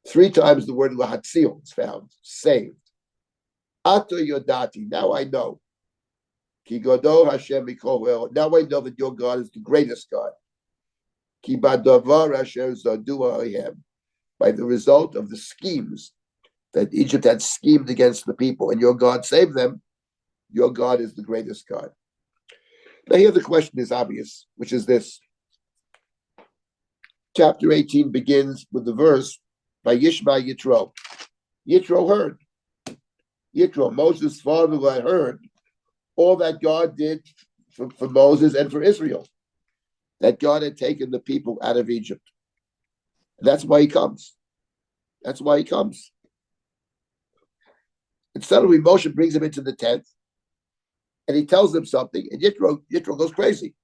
3 times the word lahatzil is found, saved. Ato yodati, now I know. Ki godol Hashem mikol el. Now I know that your God is the greatest God. Ki badavar asher zadu alehem. By the result of the schemes that Egypt had schemed against the people, and your God saved them, your God is the greatest God. Now here the question is obvious, which is this. Chapter 18 begins with the verse, Vayishma Yitro. Yitro heard. Yitro, Moses' father, had heard all that God did for Moses and for Israel, that God had taken the people out of Egypt. And that's why he comes. That's why he comes. And suddenly Moshe brings him into the tent, and he tells them something, and Yitro goes crazy.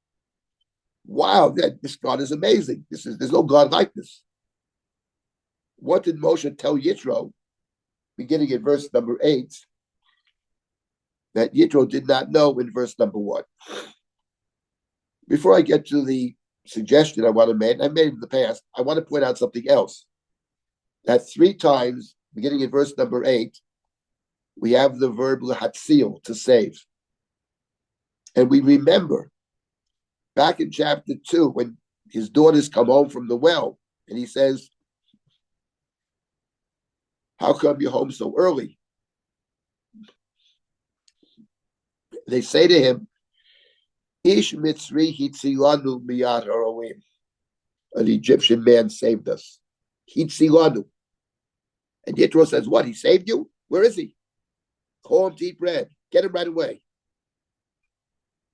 Wow, this God is amazing. There's no God like this. What did Moshe tell Yitro, beginning in verse number 8, that Yitro did not know in verse number 1? Before I get to the suggestion I want to make, I made in the past, I want to point out something else. That 3 times, beginning in verse number 8, we have the verb lahatzil, to save. And we remember back in chapter 2, when his daughters come home from the well, and he says, how come you're home so early? They say to him, Ish mitzri hitzilanu miyad haroim. An Egyptian man saved us. Hitzilanu. And Yitro says, what? He saved you? Where is he? Call him to eat bread. Get him right away.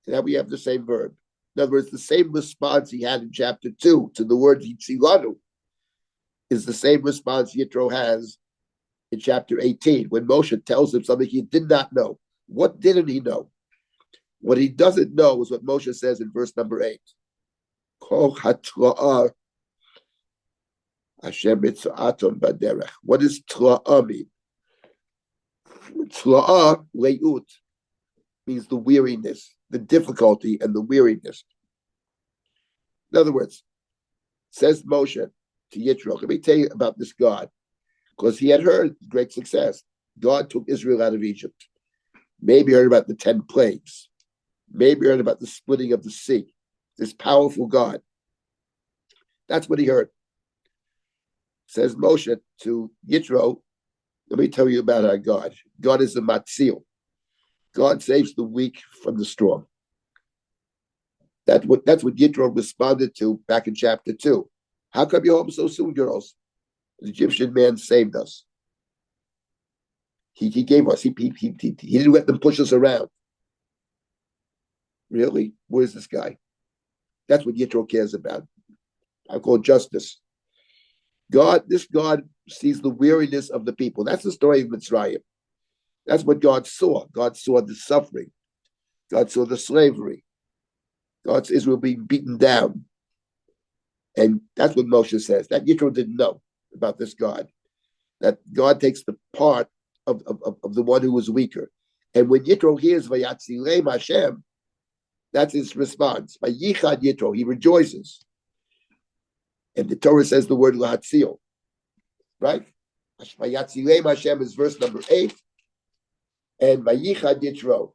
And now we have the same verb. In other words, the same response he had in chapter 2 to the word hitzilanu is the same response Yitro has in chapter 18, when Moshe tells him something he did not know. What didn't he know? What he doesn't know is what Moshe says in verse number 8. Kol hatla'ah Hashem mitzva'aton baderech. What does tla'ah mean? Tla'ah, le'ut, means the weariness, the difficulty, and the weariness. In other words, says Moshe to Yitro, let me tell you about this God, because he had heard great success. God took Israel out of Egypt. Maybe heard about the 10 plagues. Maybe heard about the splitting of the sea. This powerful God. That's what he heard. Says Moshe to Yitro, let me tell you about our God. God is a matzil. God saves the weak from the strong. That's what Yitro responded to back in chapter 2. How come you're home so soon, girls? The Egyptian man saved us. He gave us. He didn't let them push us around. Really? Where's this guy? That's what Yitro cares about. I call justice. This God sees the weariness of the people. That's the story of Mitzrayim. That's what God saw. God saw the suffering. God saw the slavery. God saw Israel being beaten down. And that's what Moshe says. That Yitro didn't know about this God. That God takes the part of the one who was weaker. And when Yitro hears Vayatzilem Hashem, that's his response. Vayichad Yitro, he rejoices. And the Torah says the word lahatzil, right? Vayatzilem Hashem is verse number 8. And Vayichad Yitro,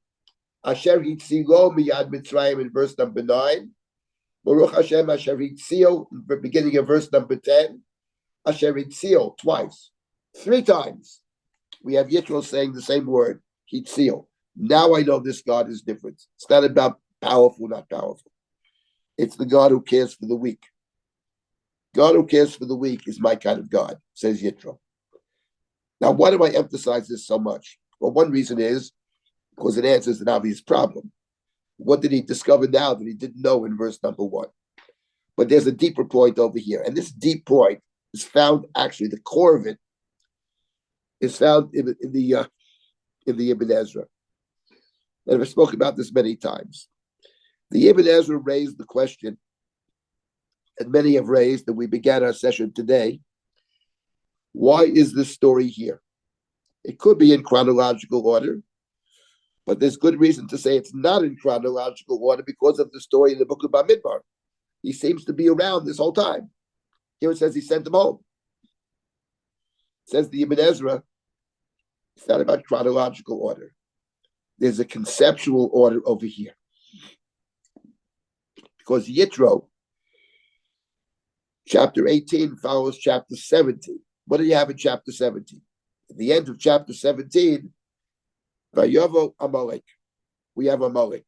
Asher hitzilo miyad Mitzrayim in verse number 9. Baruch Hashem Asher hitzil in the beginning of verse number 10. Asher hitzil twice, 3 times. We have Yitro saying the same word, hitzil. Now I know this God is different. It's not about powerful, not powerful. It's the God who cares for the weak. God who cares for the weak is my kind of God, says Yitro. Now, why do I emphasize this so much? Well, one reason is because it answers an obvious problem. What did he discover now that he didn't know in verse number 1? But there's a deeper point over here. And this deep point is found, actually, the core of it is found in the Ibn Ezra. And I've spoken about this many times. The Ibn Ezra raised the question, and many have raised, and we began our session today. Why is this story here? It could be in chronological order, but there's good reason to say it's not in chronological order because of the story in the book of Bamidbar. He seems to be around this whole time. Here it says he sent him home. It says the Ibn Ezra, it's not about chronological order. There's a conceptual order over here. Because Yitro, chapter 18 follows chapter 17. What do you have in chapter 17? At the end of chapter 17, Vayovo Amalek. We have Amalek.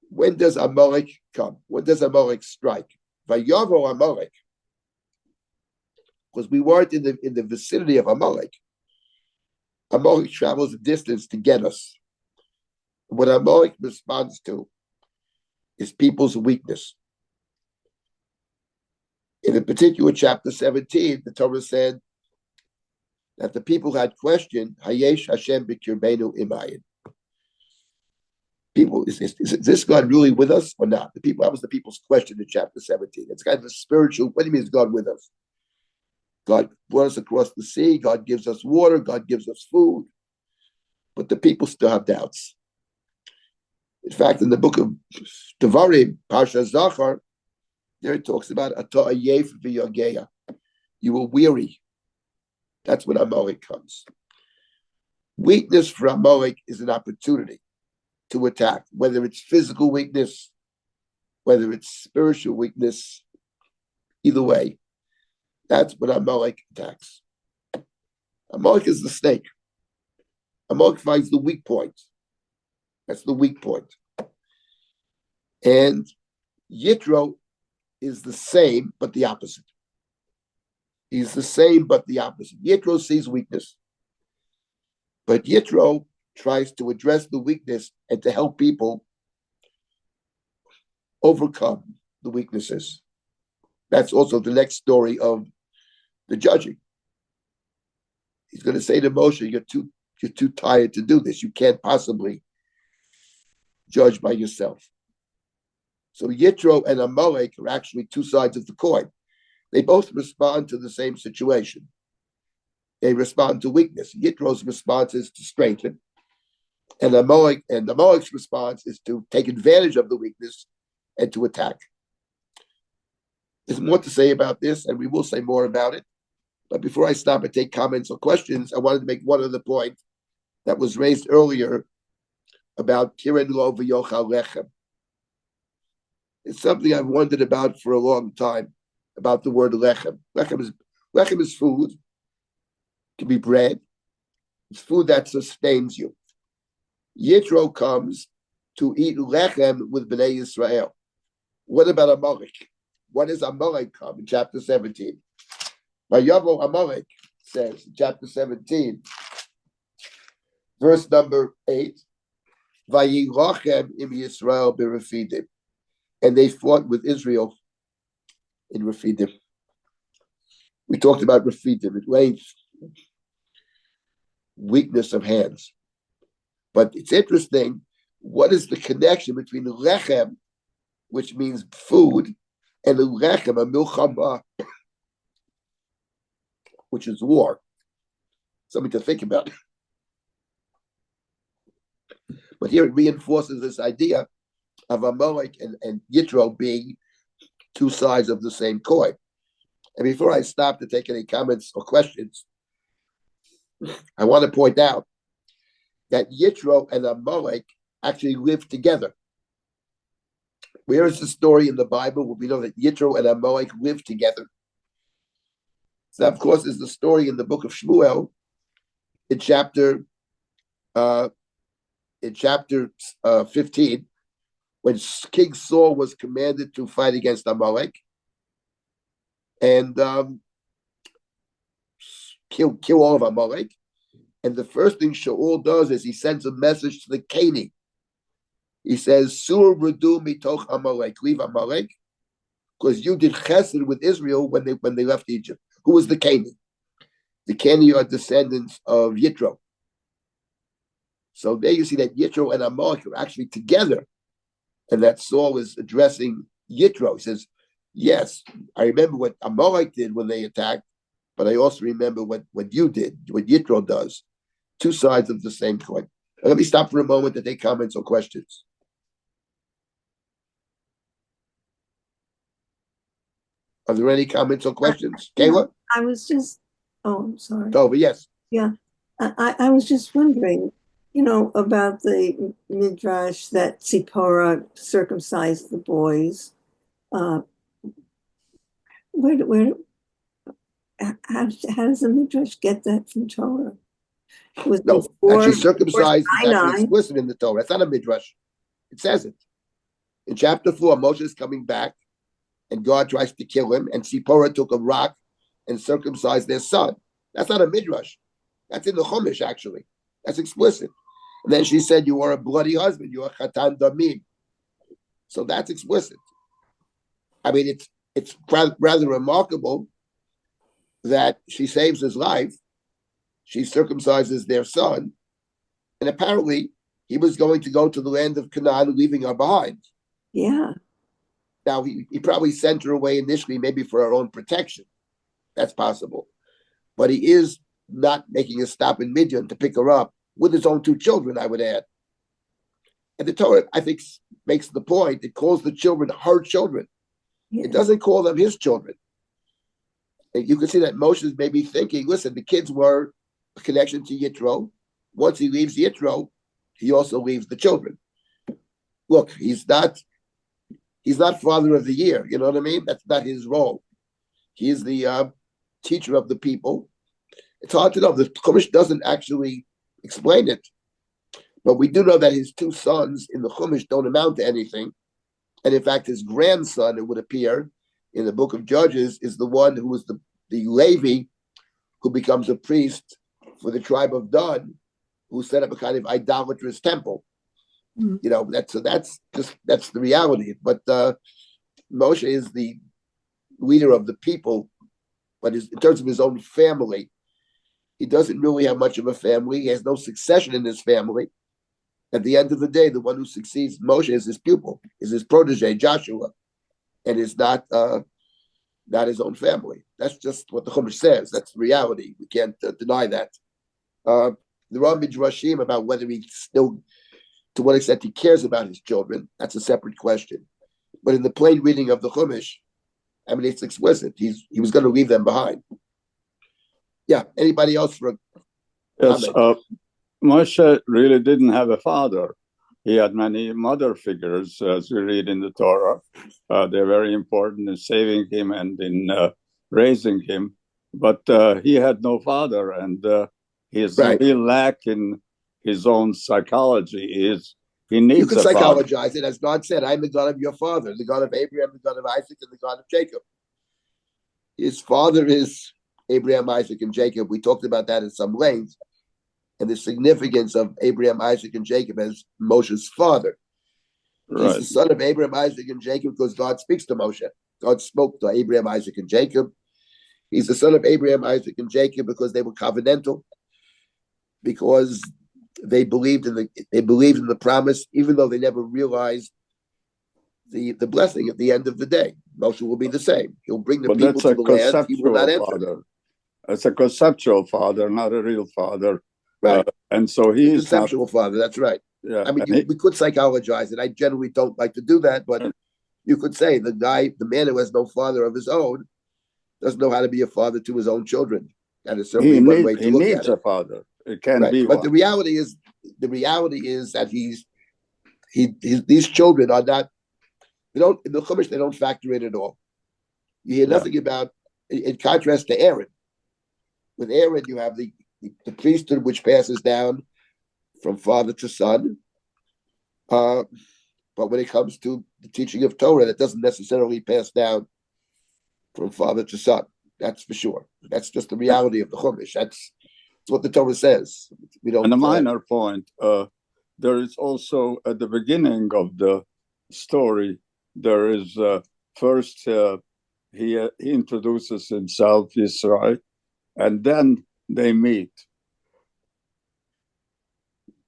When does Amalek come? When does Amalek strike? Vayovo Amalek. Because we weren't in the vicinity of Amalek. Amalek travels a distance to get us. What Amalek responds to is people's weakness. In a particular chapter 17, the Torah said that the people had questioned, Hayesh Hashem b'kirbenu imayin. People, is this God really with us or not? That was the people's question in chapter 17. It's kind of a spiritual, what do you mean is God with us? God brought us across the sea, God gives us water, God gives us food. But the people still have doubts. In fact, in the book of Devarim, Parsha Zachar, there it talks about Ata Ayef v'Yageya. You were weary. That's when Amalek comes. Weakness for Amalek is an opportunity to attack, whether it's physical weakness, whether it's spiritual weakness, either way. That's when Amalek attacks. Amalek is the snake. Amalek finds the weak point. That's the weak point. And Yitro is the same, but the opposite. He's the same, but the opposite. Yitro sees weakness. But Yitro tries to address the weakness and to help people overcome the weaknesses. That's also the next story of the judging. He's going to say to Moshe, you're too tired to do this. You can't possibly judge by yourself. So Yitro and Amalek are actually two sides of the coin. They both respond to the same situation. They respond to weakness. Yitro's response is to strengthen, and Amalek's response is to take advantage of the weakness and to attack. There's more to say about this, and we will say more about it. But before I stop and take comments or questions, I wanted to make one other point that was raised earlier about Kiren Lo V'Yochal Lechem. It's something I've wondered about for a long time, about the word lechem. Lechem is food. It can be bread. It's food that sustains you. Yitro comes to eat lechem with Bnei Yisrael. What about Amalek? What does Amalek come in chapter 17? Vayavo Amalek says in chapter 17, verse number 8, Vayilachem im Yisrael b'Refidim. And they fought with Israel in Refidim. We talked about Refidim at length, weakness of hands. But it's interesting, what is the connection between lechem, which means food, and lechem, a milchama, which is war? Something to think about. But here it reinforces this idea of Amalek and Yitro being two sides of the same coin. And before I stop to take any comments or questions, I want to point out that Yitro and Amalek actually lived together. Where is the story in the Bible where we know that Yitro and Amalek lived together? So, of course, is the story in the book of Shmuel in chapter 15, when King Saul was commanded to fight against Amalek and kill all of Amalek. And the first thing Shaul does is he sends a message to the Canaanite. He says, Sur Rudu mitoch Amalek, leave Amalek, because you did chesed with Israel when they left Egypt. Who was the Canaanite? The Canaanite are descendants of Yitro. So there you see that Yitro and Amalek are actually together. And that Saul is addressing Yitro. He says, yes, I remember what Amalek did when they attacked, but I also remember what you did, what Yitro does. Two sides of the same coin. Now, let me stop for a moment to take comments or questions. Are there any comments or questions? Kayla? I was just, I'm sorry. Tova, yes. Yeah, I was just wondering, about the midrash that Zipporah circumcised the boys. How does the midrash get that from Torah? No, actually circumcised is actually explicit in the Torah. It's not a midrash. It says it. In chapter 4, Moshe is coming back and God tries to kill him, and Zipporah took a rock and circumcised their son. That's not a midrash. That's in the Chumash, actually. That's explicit. And then she said, you are a bloody husband. You are chatan damim. So that's explicit. I mean, it's rather remarkable that she saves his life. She circumcises their son. And apparently, he was going to go to the land of Canaan, leaving her behind. Yeah. Now, he probably sent her away initially, maybe for her own protection. That's possible. But he is not making a stop in Midian to pick her up with his own two children, I would add. And the Torah, I think, makes the point. It calls the children her children. Yeah. It doesn't call them his children. And you can see that Moshe is maybe thinking, listen, the kids were a connection to Yitro. Once he leaves Yitro, he also leaves the children. Look, he's not father of the year. You know what I mean? That's not his role. He's the teacher of the people. It's hard to know. The Chumash doesn't actually explain it. But we do know that his two sons in the Chumash don't amount to anything. And in fact, his grandson, it would appear, in the book of Judges, is the one who was the Levi who becomes a priest for the tribe of Dan, who set up a kind of idolatrous temple. Mm-hmm. That's the reality. But Moshe is the leader of the people, but in terms of his own family, he doesn't really have much of a family. He has no succession in his family. At the end of the day, the one who succeeds Moshe is his pupil, is his protege, Joshua, and is not his own family. That's just what the Chumash says. That's the reality. We can't deny that. There are midrashim about whether he still, to what extent he cares about his children. That's a separate question. But in the plain reading of the Chumash, I mean, it's explicit. He was going to leave them behind. Yeah. Anybody else for a Yes, comment? Moshe really didn't have a father. He had many mother figures, as we read in the Torah. They're very important in saving him and in raising him. But he had no father, and his Right. real lack in his own psychology is he needs You can a father. psychologize it, as God said, I'm the God of your father, the God of Abraham, the God of Isaac, and the God of Jacob. His father is Abraham, Isaac, and Jacob. We talked about that in some length, and the significance of Abraham, Isaac, and Jacob as Moshe's father. Right. He's the son of Abraham, Isaac, and Jacob because God speaks to Moshe. God spoke to Abraham, Isaac, and Jacob. He's the son of Abraham, Isaac, and Jacob because they were covenantal, because they believed in the promise, even though they never realized the blessing at the end of the day. Moshe will be the same. He'll bring the people to the land. He will not enter. Father. It's a conceptual father, not a real father. Right. And so he's a conceptual father. That's right. Yeah. I mean, we could psychologize it. I generally don't like to do that, but you could say the man who has no father of his own doesn't know how to be a father to his own children. That is certainly one way to look at it. He needs a father. It can't be But one. the reality is that these children are not. They don't, in the Chumash, they don't factor in at all. You hear nothing about, in contrast to Aaron. With Aaron, you have the priesthood which passes down from father to son. But when it comes to the teaching of Torah, that doesn't necessarily pass down from father to son. That's for sure. That's just the reality of the Chumash. That's what the Torah says. We don't. And a minor point, there is also at the beginning of the story, there is first he introduces himself, Yisrael, and then they meet.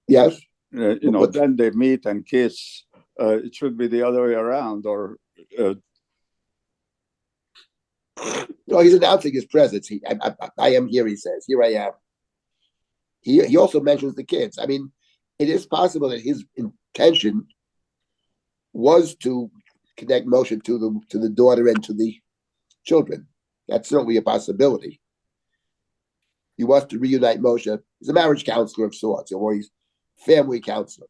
Yes. Then they meet and kiss. It should be the other way around, or. No, he's announcing his presence. I am here, he says. Here I am. He also mentions the kids. I mean, it is possible that his intention was to connect Moshe to the daughter and to the children. That's certainly a possibility. He wants to reunite Moshe. He's a marriage counselor of sorts, or he's family counselor.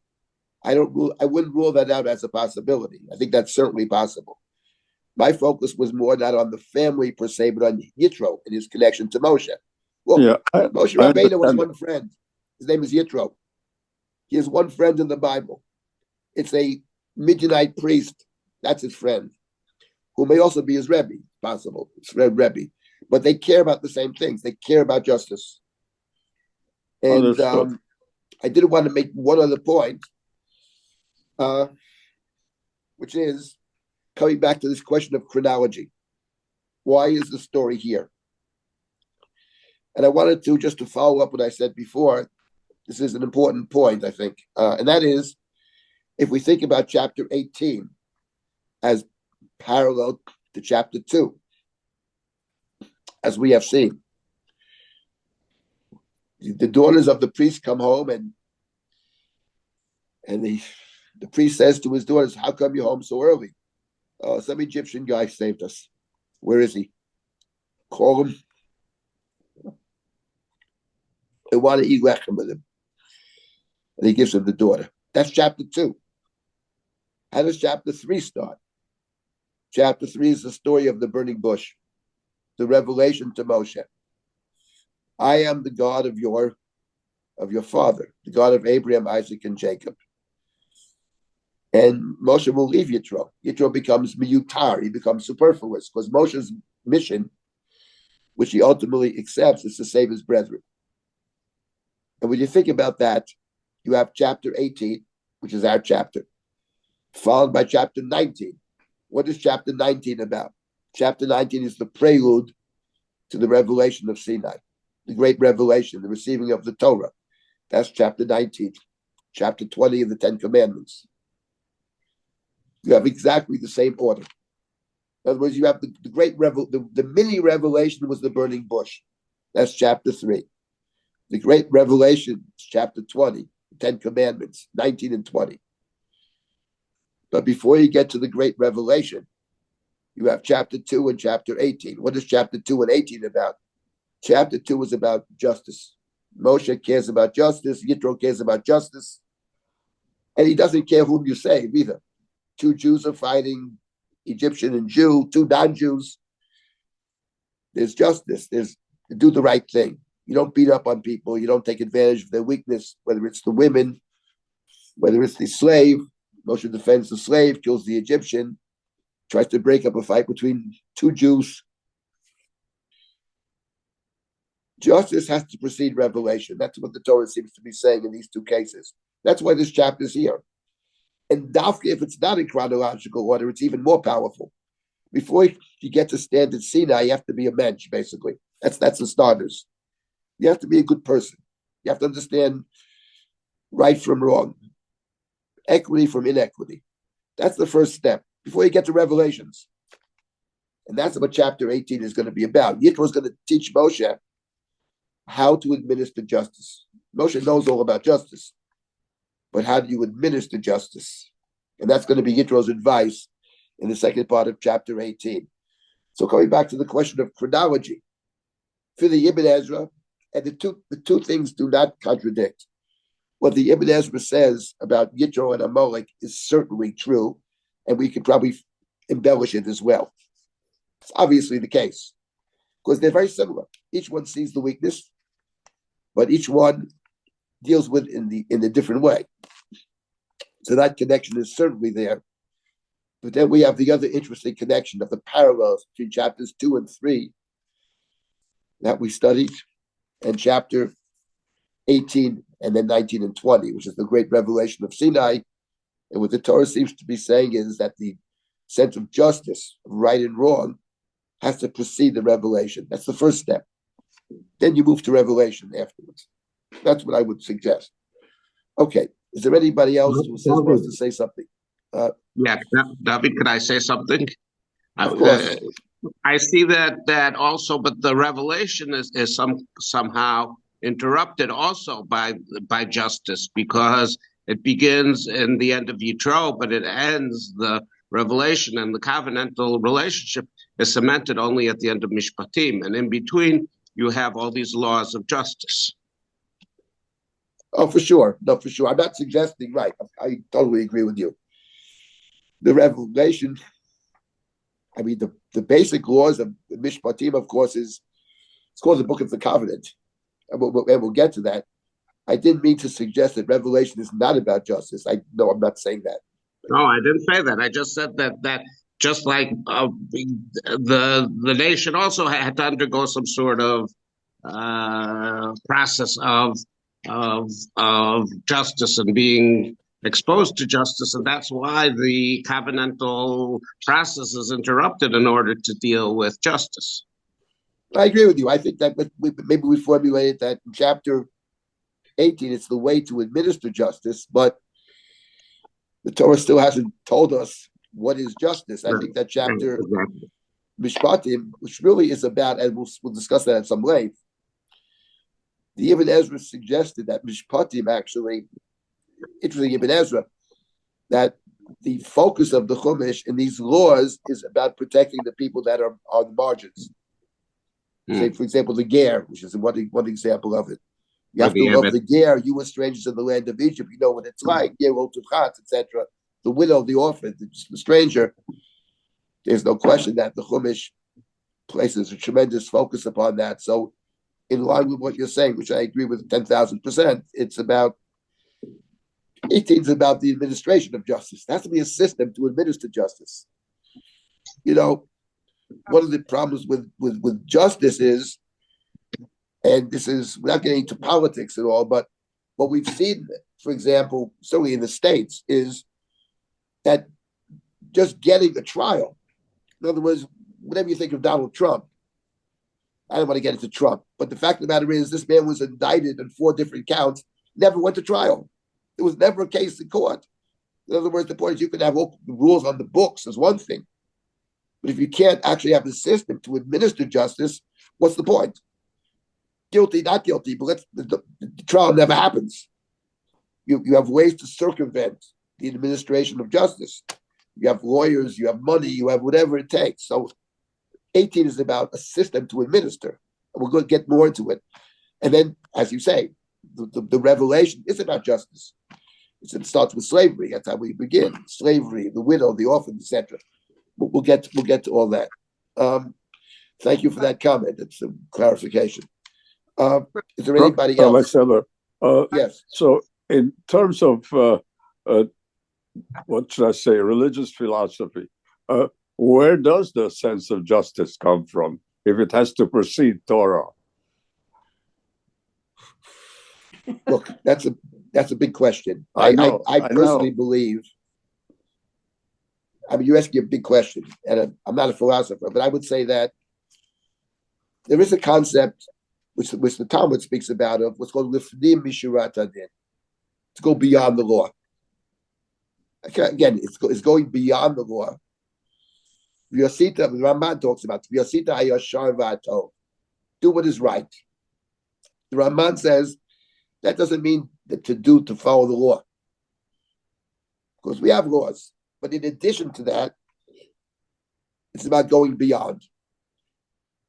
I wouldn't rule that out as a possibility. I think that's certainly possible. My focus was more not on the family per se, but on Yitro and his connection to Moshe. Well, Moshe Rabbeinu was one friend. His name is Yitro. He has one friend in the Bible. It's a Midianite priest. That's his friend, who may also be his Rebbe, possible. It's Rebbe. But they care about the same things. They care about justice. And I did want to make one other point, which is coming back to this question of chronology. Why is the story here? And I wanted to follow up what I said before. This is an important point, I think. And that is, if we think about chapter 18 as parallel to chapter 2, as we have seen, the daughters of the priest come home and the priest says to his daughters, how come you're home so early? Oh, some Egyptian guy saved us. Where is he? Call him. They want to eat lechem with him. And he gives him the daughter. That's chapter 2. How does chapter 3 start? Chapter 3 is the story of the burning bush, the revelation to Moshe. I am the God of your father, the God of Abraham, Isaac, and Jacob. And Moshe will leave Yitro. Yitro becomes miyutar, he becomes superfluous, because Moshe's mission, which he ultimately accepts, is to save his brethren. And when you think about that, you have chapter 18, which is our chapter, followed by chapter 19. What is chapter 19 about? Chapter 19 is the prelude to the revelation of Sinai, the great revelation, the receiving of the Torah. That's chapter 19. chapter 20 of the Ten Commandments. You have exactly the same order. In other words, you have the the mini revelation was the burning bush. That's chapter 3. The great revelation is chapter 20, the Ten Commandments, 19 and 20. But before you get to the great revelation, you have chapter 2 and chapter 18. What is chapter 2 and 18 about? Chapter 2 is about justice. Moshe cares about justice. Yitro cares about justice. And he doesn't care whom you save either. 2 Jews are fighting, Egyptian and Jew, 2 non-Jews. There's justice. There's do the right thing. You don't beat up on people. You don't take advantage of their weakness, whether it's the women, whether it's the slave. Moshe defends the slave, kills the Egyptian, tries to break up a fight between 2 Jews. Justice has to precede revelation. That's what the Torah seems to be saying in these 2 cases. That's why this chapter is here. And Dafka, if it's not in chronological order, it's even more powerful. Before you get to stand in Sinai, you have to be a mensch, basically. That's the starters. You have to be a good person. You have to understand right from wrong, equity from inequity. That's the first step before you get to revelations. And that's what chapter 18 is going to be about. Yitro is going to teach Moshe how to administer justice. Moshe knows all about justice, but how do you administer justice? And that's going to be Yitro's advice in the second part of chapter 18. So coming back to the question of chronology, for the Ibn Ezra, and the two things do not contradict. What the Ibn Ezra says about Yitro and Amalek is certainly true, and we could probably embellish it as well. It's obviously the case, because they're very similar. Each one sees the weakness, but each one deals with it in a different way. So that connection is certainly there. But then we have the other interesting connection of the parallels between chapters 2 and 3 that we studied, and chapter 18 and then 19 and 20, which is the great revelation of Sinai. And what the Torah seems to be saying is that the sense of justice, of right and wrong, has to precede the revelation. That's the first step. Then you move to revelation afterwards. That's what I would suggest. Okay. Is there anybody else who wants to say something? Yeah, David, could I say something? Of course. I see that also, but the revelation is somehow interrupted also by justice, because it begins in the end of Yitro, but it ends the revelation, and the covenantal relationship is cemented only at the end of Mishpatim, and in between you have all these laws of justice. Oh, for sure. No, for sure. I'm not suggesting, right. I totally agree with you. The revelation, I mean, the basic laws of the Mishpatim, of course, it's called the Book of the Covenant. And we'll get to that. I didn't mean to suggest that revelation is not about justice. No, I'm not saying that. No, I didn't say that. I just said that just like the nation also had to undergo some sort of process of justice and being exposed to justice, and that's why the covenantal process is interrupted in order to deal with justice. I agree with you. I think that maybe we formulated that in chapter 18, it's the way to administer justice, but the Torah still hasn't told us what is justice. I think that chapter Mishpatim, which really is about, and we'll discuss that at some length, the Ibn Ezra suggested that Mishpatim actually, interesting Ibn Ezra, that the focus of the Chumash in these laws is about protecting the people that are on the margins. Say, for example, the Ger, which is one example of it. You have to love the Ger. You were strangers in the land of Egypt. You know what it's like. Ger, etc. The widow, the orphan, the stranger. There's no question that the Chumash places a tremendous focus upon that. So, in line with what you're saying, which I agree with 10,000%, it's about 18 is about the administration of justice. There has to be a system to administer justice. You know, one of the problems with justice is, and this is, we're not getting into politics at all, but what we've seen, for example, certainly in the States, is that just getting a trial, in other words, whatever you think of Donald Trump, I don't want to get into Trump, but the fact of the matter is this man was indicted on 4 different counts, never went to trial. There was never a case in court. In other words, the point is you can have all the rules on the books is one thing. But if you can't actually have a system to administer justice, what's the point? Guilty, not guilty, but the trial never happens. You have ways to circumvent the administration of justice. You have lawyers, you have money, you have whatever it takes. So 18 is about a system to administer. And we're going to get more into it. And then, as you say, the revelation is about justice. It starts with slavery. That's how we begin. Slavery, the widow, the orphan, etc. We'll get to all that. Thank you for that comment. It's a clarification. Is there anybody Rabbi else? Silber, Yes. So in terms of what should I say, religious philosophy, where does the sense of justice come from if it has to precede Torah? Look, that's a big question. I know. I personally believe. I mean, you're asking a big question, and I'm not a philosopher, but I would say that there is a concept which the Talmud speaks about of what's called lifnim mishurat hadin, to go beyond the law. Again, it's going beyond the law. Vyasita, the Ramban talks about Vyasita hayashar v'atov, do what is right. The Ramban says that doesn't mean that to follow the law, because we have laws. But in addition to that, it's about going beyond.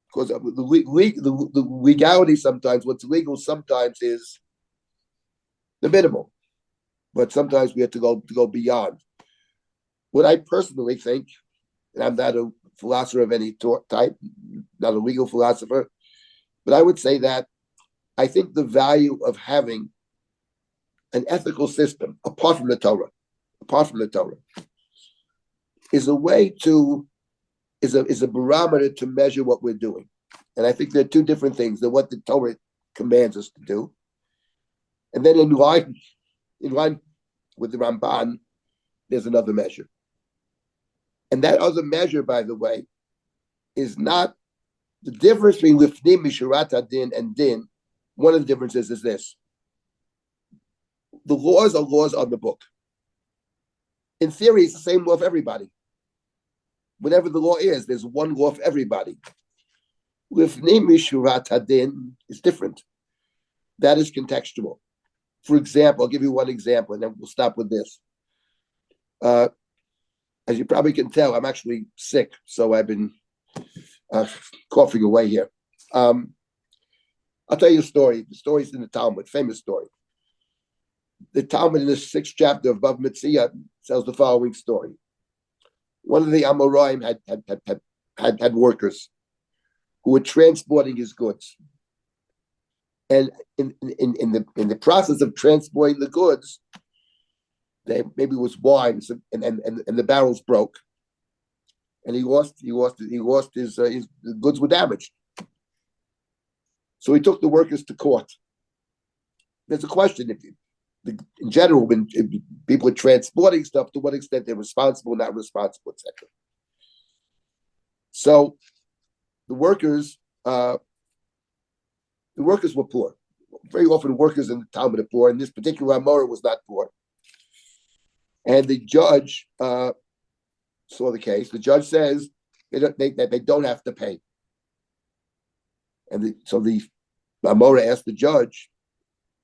Because the legality sometimes, what's legal sometimes is the minimal. But sometimes we have to go beyond. What I personally think, and I'm not a philosopher of any type, not a legal philosopher, but I would say that I think the value of having an ethical system apart from the Torah, is a way to is a barometer to measure what we're doing. And I think there are two different things: that what the Torah commands us to do, and then in line with the Ramban, there's another measure. And that other measure, by the way, is not the difference between lifnim mishurat hadin and din. One of the differences is this: the laws are laws on the book. In theory, it's the same law for everybody. Whatever the law is, there's one law for everybody. Lifnim mishurat hadin is different. That is contextual. For example, I'll give you one example, and then we'll stop with this. As you probably can tell, I'm actually sick, so I've been coughing away here. I'll tell you a story. The story's in the Talmud, famous story. The Talmud in the 6th chapter of Bava Metzia tells the following story. One of the Amoraim had workers who were transporting his goods, and in the process of transporting the goods, maybe it was wine, and the barrels broke, and he lost his the goods were damaged. So he took the workers to court. There's a question: in general, when people are transporting stuff, to what extent they're responsible, not responsible, etc. So the workers were poor. Very often, workers in the Talmud are poor, and this particular Amora was not poor. And the judge saw the case. The judge says that they don't have to pay. And so the Amora asked the judge,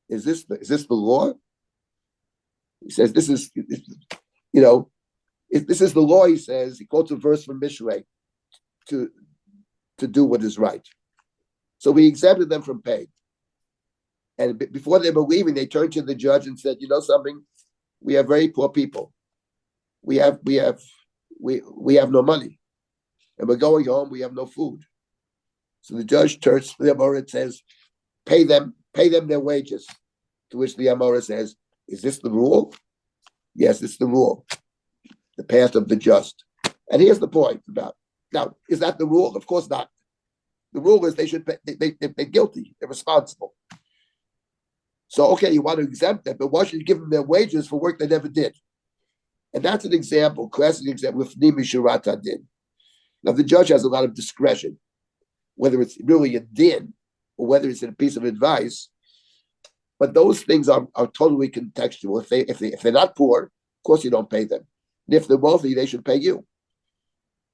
"Is this the law?" He says, "This is, if this is the law." He says, he quotes a verse from Mishlei to do what is right. So we exempted them from pay. And before they were leaving, they turned to the judge and said, "You know something? We have very poor people. We have no money, and we're going home. We have no food." So the judge turns to the Amora and says, "Pay them their wages." To which the Amora says, "Is this the rule?" "Yes, it's the rule. The path of the just." And here's the point about now: is that the rule? Of course not. The rule is they should pay. They're guilty. They're responsible. So, okay, you want to exempt them, but why should you give them their wages for work they never did? And that's an example, classic example with Nimi Shurat Hadin. Now, the judge has a lot of discretion, whether it's really a din or whether it's a piece of advice. But those things are totally contextual. If they're not poor, of course you don't pay them. And if they're wealthy, they should pay you.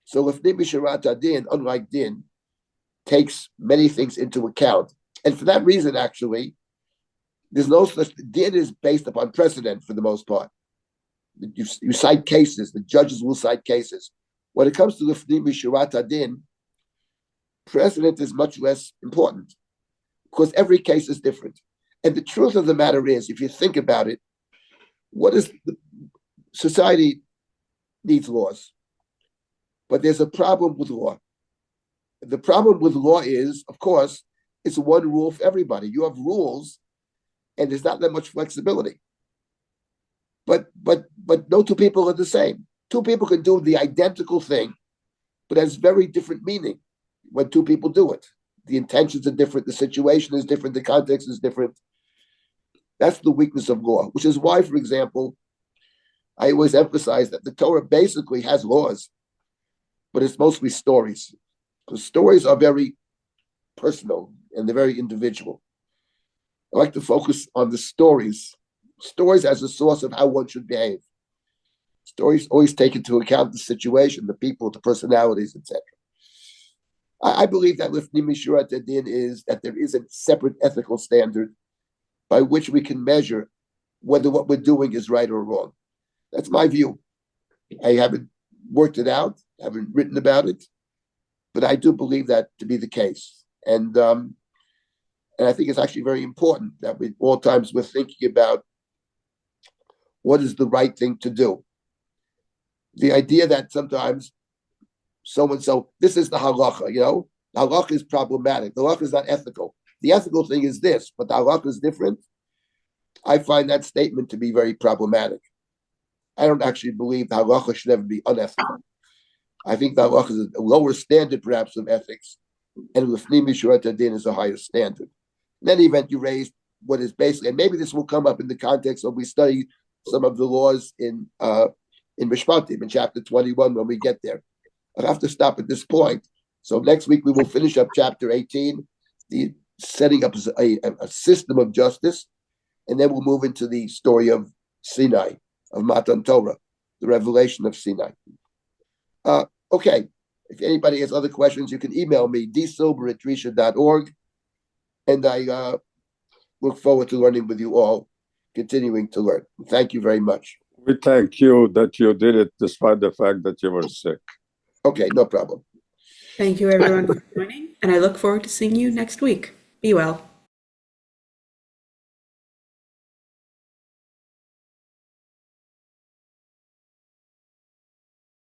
So Lifnim Misharat Adin, unlike Din, takes many things into account. And for that reason, actually, there's no such, Din is based upon precedent for the most part. You cite cases, the judges will cite cases. When it comes to Lifnim Misharat Adin, precedent is much less important because every case is different. And the truth of the matter is, if you think about it, society needs laws, but there's a problem with law. The problem with law is, of course, it's one rule for everybody. You have rules, and there's not that much flexibility. But no two people are the same. Two people can do the identical thing, but has very different meaning when two people do it. The intentions are different, the situation is different, the context is different. That's the weakness of law, which is why, for example, I always emphasize that the Torah basically has laws, but it's mostly stories, because stories are very personal and they're very individual. I like to focus on the stories as a source of how one should behave. Stories always take into account the situation, the people, the personalities, etc. I believe that Lifnim Mishurat Adin is that there is a separate ethical standard by which we can measure whether what we're doing is right or wrong. That's my view. I haven't worked it out, haven't written about it, but I do believe that to be the case. And I think it's actually very important that we all times we're thinking about what is the right thing to do. The idea that sometimes so-and-so, this is the halacha, the halacha is problematic. The halacha is not ethical. The ethical thing is this, but the halacha is different. I find that statement to be very problematic. I don't actually believe the halacha should ever be unethical. I think the halacha is a lower standard, perhaps, of ethics, and Lifnim Mishurat Adin is a higher standard. In any event, you raised what is basically, and maybe this will come up in the context of we study some of the laws in Mishpatim, in chapter 21, when we get there. I'll have to stop at this point. So next week we will finish up chapter 18, the setting up a system of justice, and then we'll move into the story of Sinai, of Matan Torah, the revelation of Sinai. Okay, if anybody has other questions, you can email me, dsilber@drisha.org, and I look forward to learning with you all, continuing to learn. Thank you very much. We thank you that you did it despite the fact that you were sick. Okay, no problem. Thank you everyone for joining, and I look forward to seeing you next week. Be well.